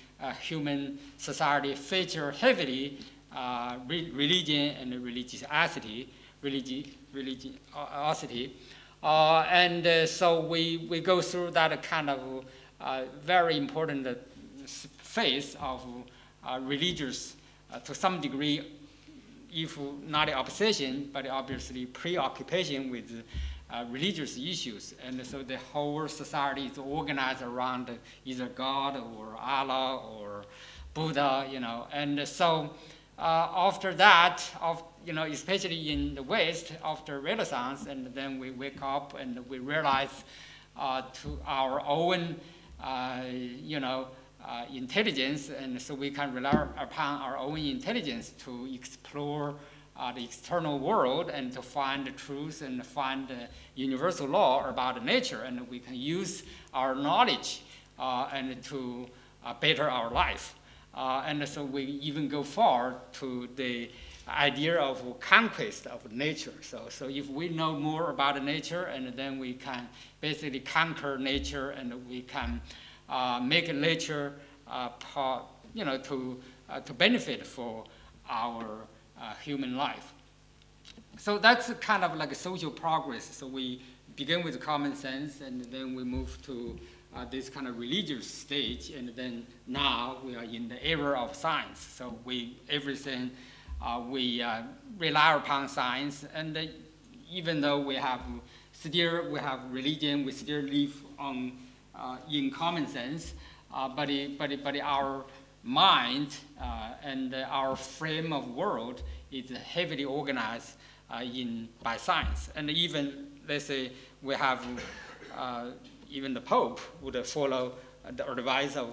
human society feature heavily religion and religiosity. So we go through that kind of very important phase of religious, to some degree, if not obsession, but obviously preoccupation with religious issues. And so the whole society is organized around either God or Allah or Buddha, And so after that, especially in the West, after Renaissance, and then we wake up and we realize to our own, intelligence, and so we can rely upon our own intelligence to explore the external world and to find the truth and find the universal law about nature, and we can use our knowledge and to better our life. And so we even go far to the idea of conquest of nature. So if we know more about nature, and then we can basically conquer nature, and we can make nature to benefit for our human life. So that's kind of like a social progress. So we begin with common sense, and then we move to this kind of religious stage, and then now we are in the era of science. So we rely upon science, and even though we have religion, we still live on in common sense, but our mind and our frame of world is heavily organized by science. And even, let's say, we have even the Pope would follow the advice of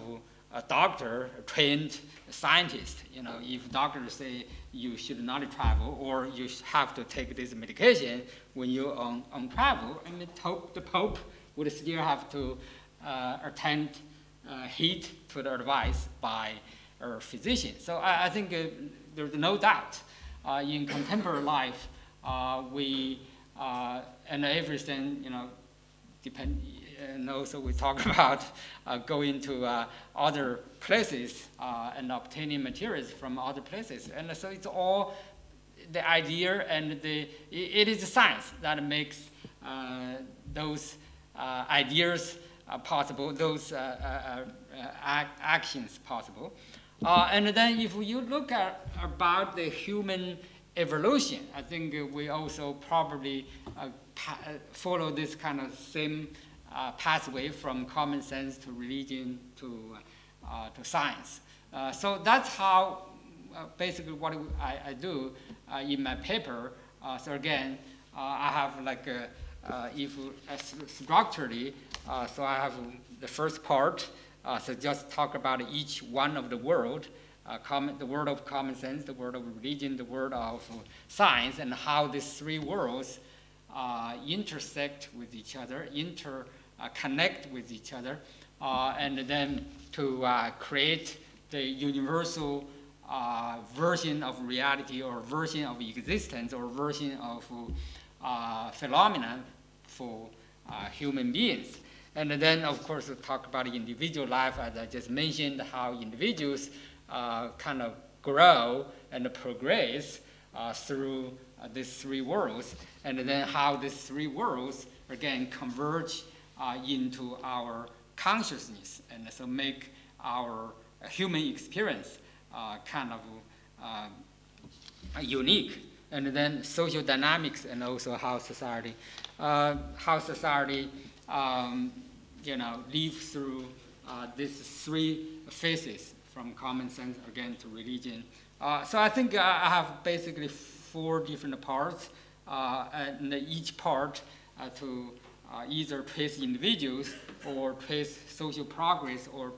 a doctor, a trained scientist. If doctors say you should not travel, or you have to take this medication when you're on travel, and the Pope would still have to attend heed to the advice by a physician. So I think there's no doubt in contemporary life, we and everything, depend. And also we talk about going to other places and obtaining materials from other places. And so it's all the idea, and it is science that makes those ideas possible, those actions possible. And then if you look at about the human evolution, I think we also probably follow this kind of same pathway from common sense to religion to science. So that's how basically what I do in my paper. So again, I have like structurally, so I have the first part, so just talk about each one of the world, the world of common sense, the world of religion, the world of science, and how these three worlds intersect with each other, connect with each other, and then to create the universal version of reality, or version of existence, or version of phenomena for human beings. And then, of course, we'll talk about individual life, as I just mentioned, how individuals kind of grow and progress through these three worlds, and then how these three worlds, again, converge into our consciousness, and so make our human experience kind of unique. And then social dynamics, and also how society lives through these three phases, from common sense again to religion. So I think I have basically 4 different parts, and each part to either trace individuals, or trace social progress, or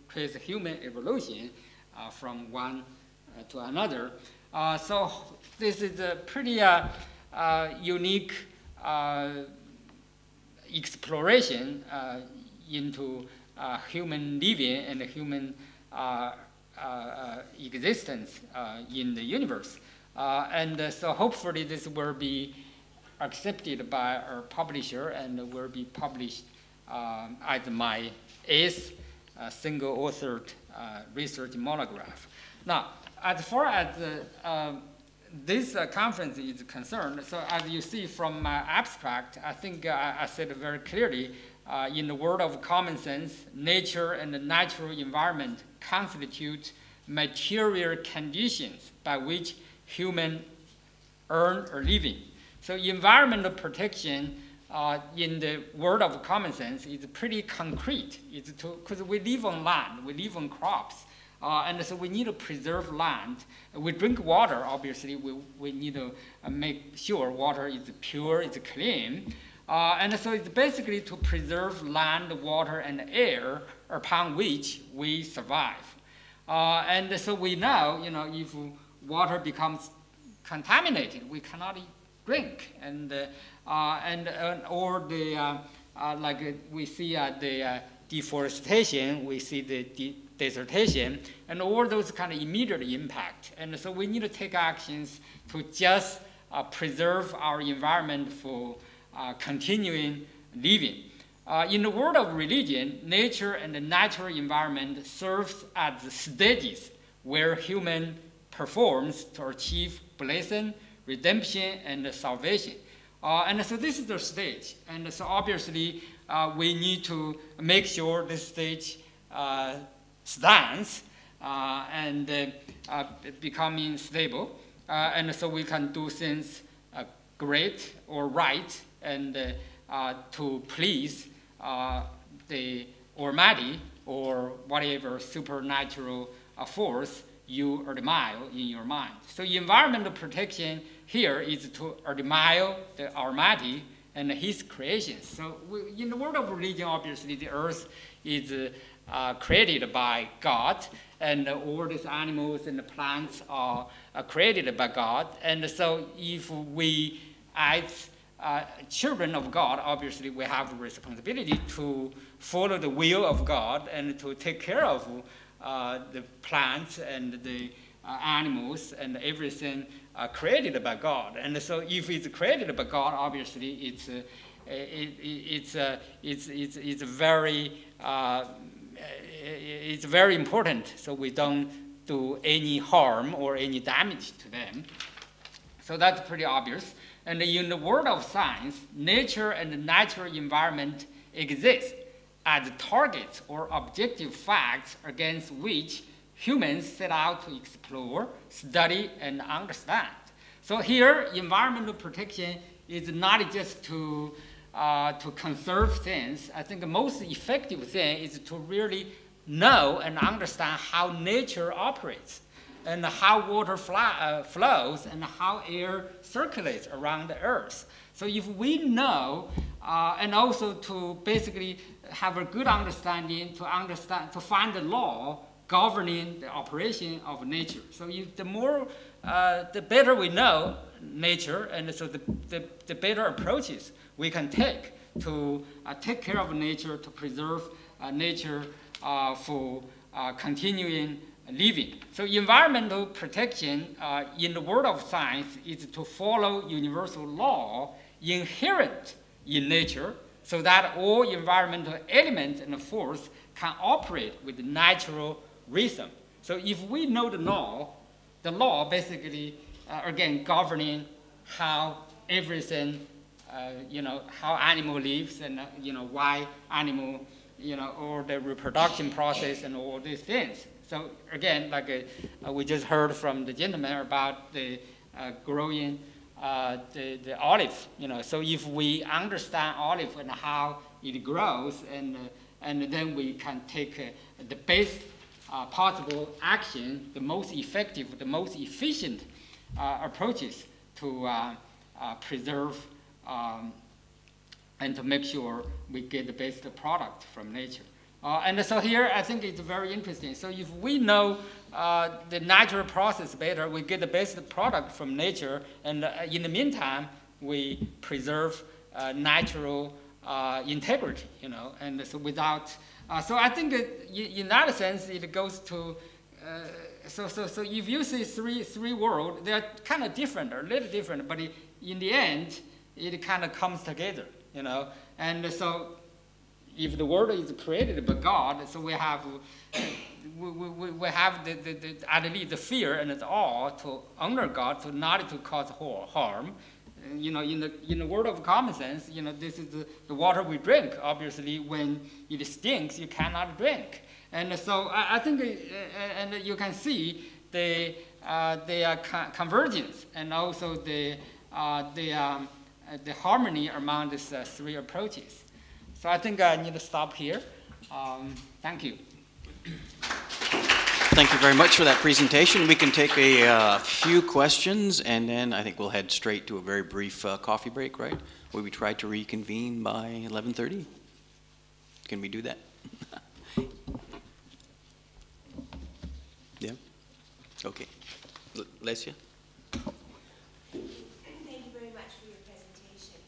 trace human evolution from one to another. So this is a pretty unique exploration into human living and human existence in the universe. And so hopefully this will be accepted by our publisher and will be published as my 8th single-authored research monograph. Now, as far as this conference is concerned, so as you see from my abstract, I think I said very clearly, in the world of common sense, nature and the natural environment constitute material conditions by which humans earn a living. So environmental protection in the world of common sense is pretty concrete. It's because we live on land, we live on crops, and so we need to preserve land. We drink water, obviously, we need to make sure water is pure, it's clean. And so it's basically to preserve land, water, and air upon which we survive. And so we know, if water becomes contaminated, we cannot drink. Or the like we see the deforestation, we see the desertation, and all those kind of immediate impact. And so we need to take actions to just preserve our environment for continuing living. In the world of religion, nature and the natural environment serves as the stages where human performs to achieve blessing, redemption, and salvation. And so this is the stage. And so obviously, we need to make sure this stage stands and becoming stable. And so we can do things great or right and to please the Almighty or whatever supernatural force you admire in your mind. So environmental protection here is to admire the Almighty and His creations. So in the world of religion, obviously, the earth is created by God, and all these animals and the plants are created by God. And so if we, as children of God, obviously we have a responsibility to follow the will of God and to take care of the plants and the animals and everything created by God. And so if it's created by God, obviously it's very important so we don't do any harm or any damage to them. So that's pretty obvious. And in the world of science, nature and the natural environment exist as targets or objective facts against which humans set out to explore, study, and understand. So here, environmental protection is not just to conserve things. I think the most effective thing is to really know and understand how nature operates and how water flows and how air circulates around the earth. So if we know, and also to basically have a good understanding, to find the law governing the operation of nature. So the better we know nature, and so the better approaches we can take to take care of nature, to preserve nature for continuing living. So environmental protection in the world of science is to follow universal law inherent in nature so that all environmental elements and force can operate with natural rhythm. So if we know the law basically, again, governing how everything, how animal lives and, why animal, or the reproduction process and all these things. So again, like we just heard from the gentleman about the growing the olive, so if we understand olive and how it grows, and then we can take the best possible action, the most effective, the most efficient approaches to preserve and to make sure we get the best product from nature. And so here, I think it's very interesting. So if we know the natural process better, we get the best product from nature, and in the meantime, we preserve natural integrity, and so without, so I think in that sense, it goes to, so if you see three worlds, they're kind of different, or a little different, but in the end, it kind of comes together, you know. And so if the world is created by God, so we have at least the fear and the awe to honor God, to not to cause harm. You know, in the world of common sense, you know, this is the water we drink. Obviously, when it stinks, you cannot drink. And so I think, and you can see the convergence and also the harmony among these three approaches. So I think I need to stop here. Thank you. Thank you very much for that presentation. We can take a few questions, and then I think we'll head straight to a very brief coffee break, right? Where we try to reconvene by 11:30. Can we do that? Yeah? Okay. Lesia? Thank you very much for your presentation.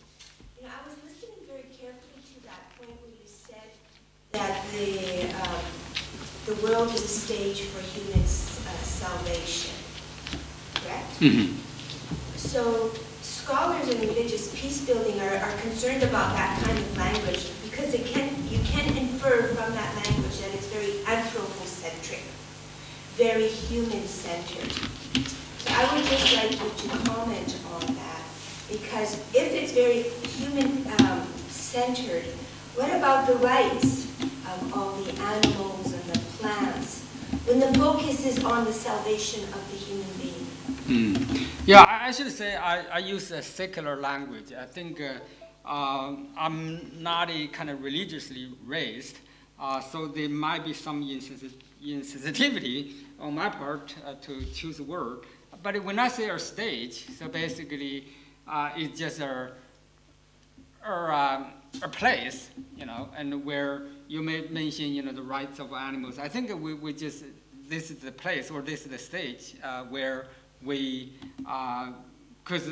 You know, I was listening very carefully to that point where you said that the world is a stage for human salvation, correct? Mm-hmm. So scholars in religious peace building are concerned about that kind of language because you can infer from that language that it's very anthropocentric, very human-centered. So I would just like you to comment on that, because if it's very human-centered, what about the rights of all the animals and the plants when the focus is on the salvation of the human being? Yeah, I should say I use a secular language. I think I'm not a kind of religiously raised, so there might be some insensitivity on my part to choose a word. But when I say a stage, so basically it's just a place, you know, and where you may mention, you know, the rights of animals. I think we just, this is the place, or this is the stage where we, because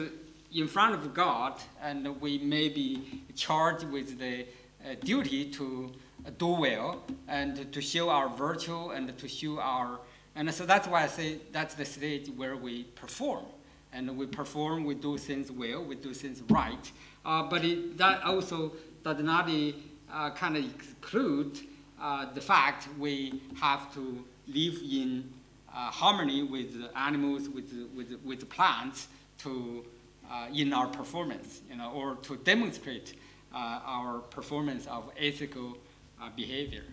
in front of God, and we may be charged with the duty to do well, and to show our virtue, and to show our, and so that's why I say that's the stage where we perform. And we perform, we do things well, we do things right. But that also does not kind of exclude the fact we have to live in harmony with the animals, with the plants, to in our performance, you know, or to demonstrate our performance of ethical behavior.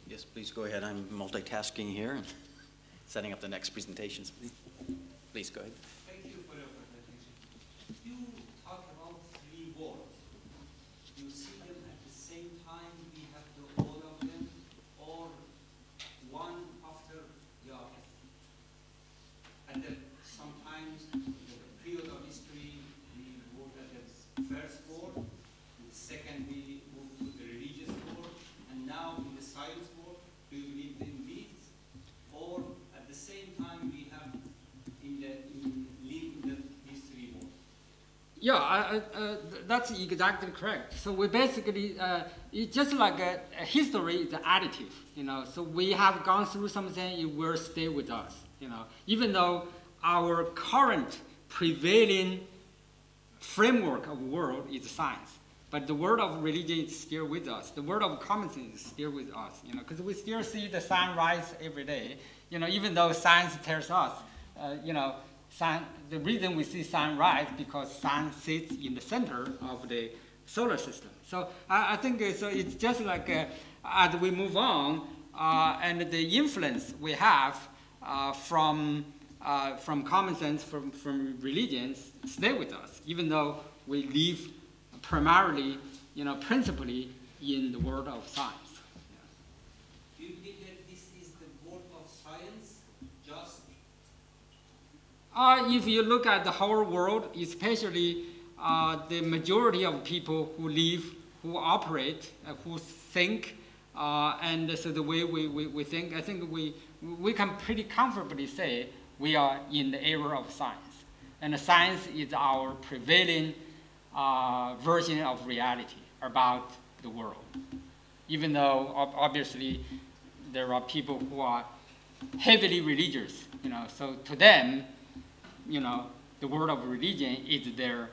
Yes, please go ahead. I'm multitasking here and setting up the next presentations. Please go ahead. Thank you for your presentation. You talk about three words. You see them at the same time, we have all of them, or one after the other. And then sometimes in the period of history, we work at the first word, and the second we move to the religious word, and now in the science word, do you believe in these? Or at the same time we have Yeah, that's exactly correct. So we basically, it's just like a history is additive, you know. So we have gone through something, it will stay with us, you know. Even though our current prevailing framework of world is science, but the world of religion is still with us. The world of common sense is still with us, you know, because we still see the sun rise every day, you know, even though science tells us, you know, the reason we see sun rise because sun sits in the center of the solar system. So I think it's just like as we move on, and the influence we have from common sense, from religions, stay with us, even though we live primarily, you know, principally in the world of science. Do you believe that this is the world of science, just? If you look at the whole world, especially the majority of people who live, who operate, who think, and so the way we think, I think we can pretty comfortably say we are in the era of science. And science is our prevailing version of reality about the world. Even though obviously there are people who are heavily religious, you know, so to them, you know, the world of religion is their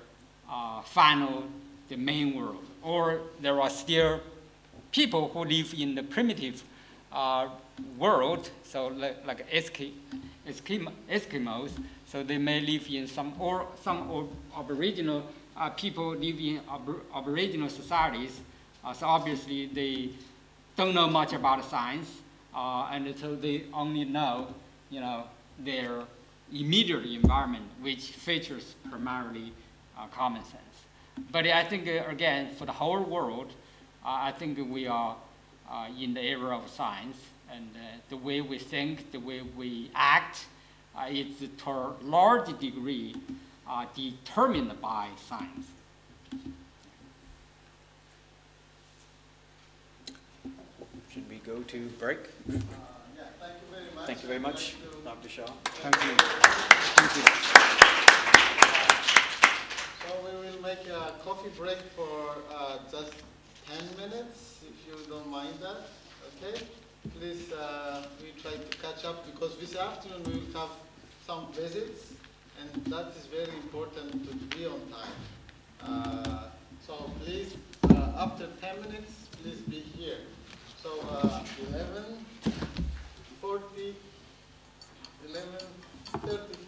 final, the main world. Or there are still people who live in the primitive world, so like Eskimos, so they may live in some aboriginal people live in aboriginal societies. So obviously they don't know much about science, and so they only know, their immediate environment, which features primarily common sense. But I think, again, for the whole world, I think we are in the era of science, and the way we think, the way we act, is to a large degree determined by science. Should we go to break? Yeah, thank you very much. Thank you very much, Dr. Shaw. Thank you. Thank you. So we will make a coffee break for just 10 minutes, if you don't mind that, okay? Please, we try to catch up, because this afternoon we will have some visits, and that is very important to be on time. So please, after 10 minutes, please be here. So 11:40, 11:35.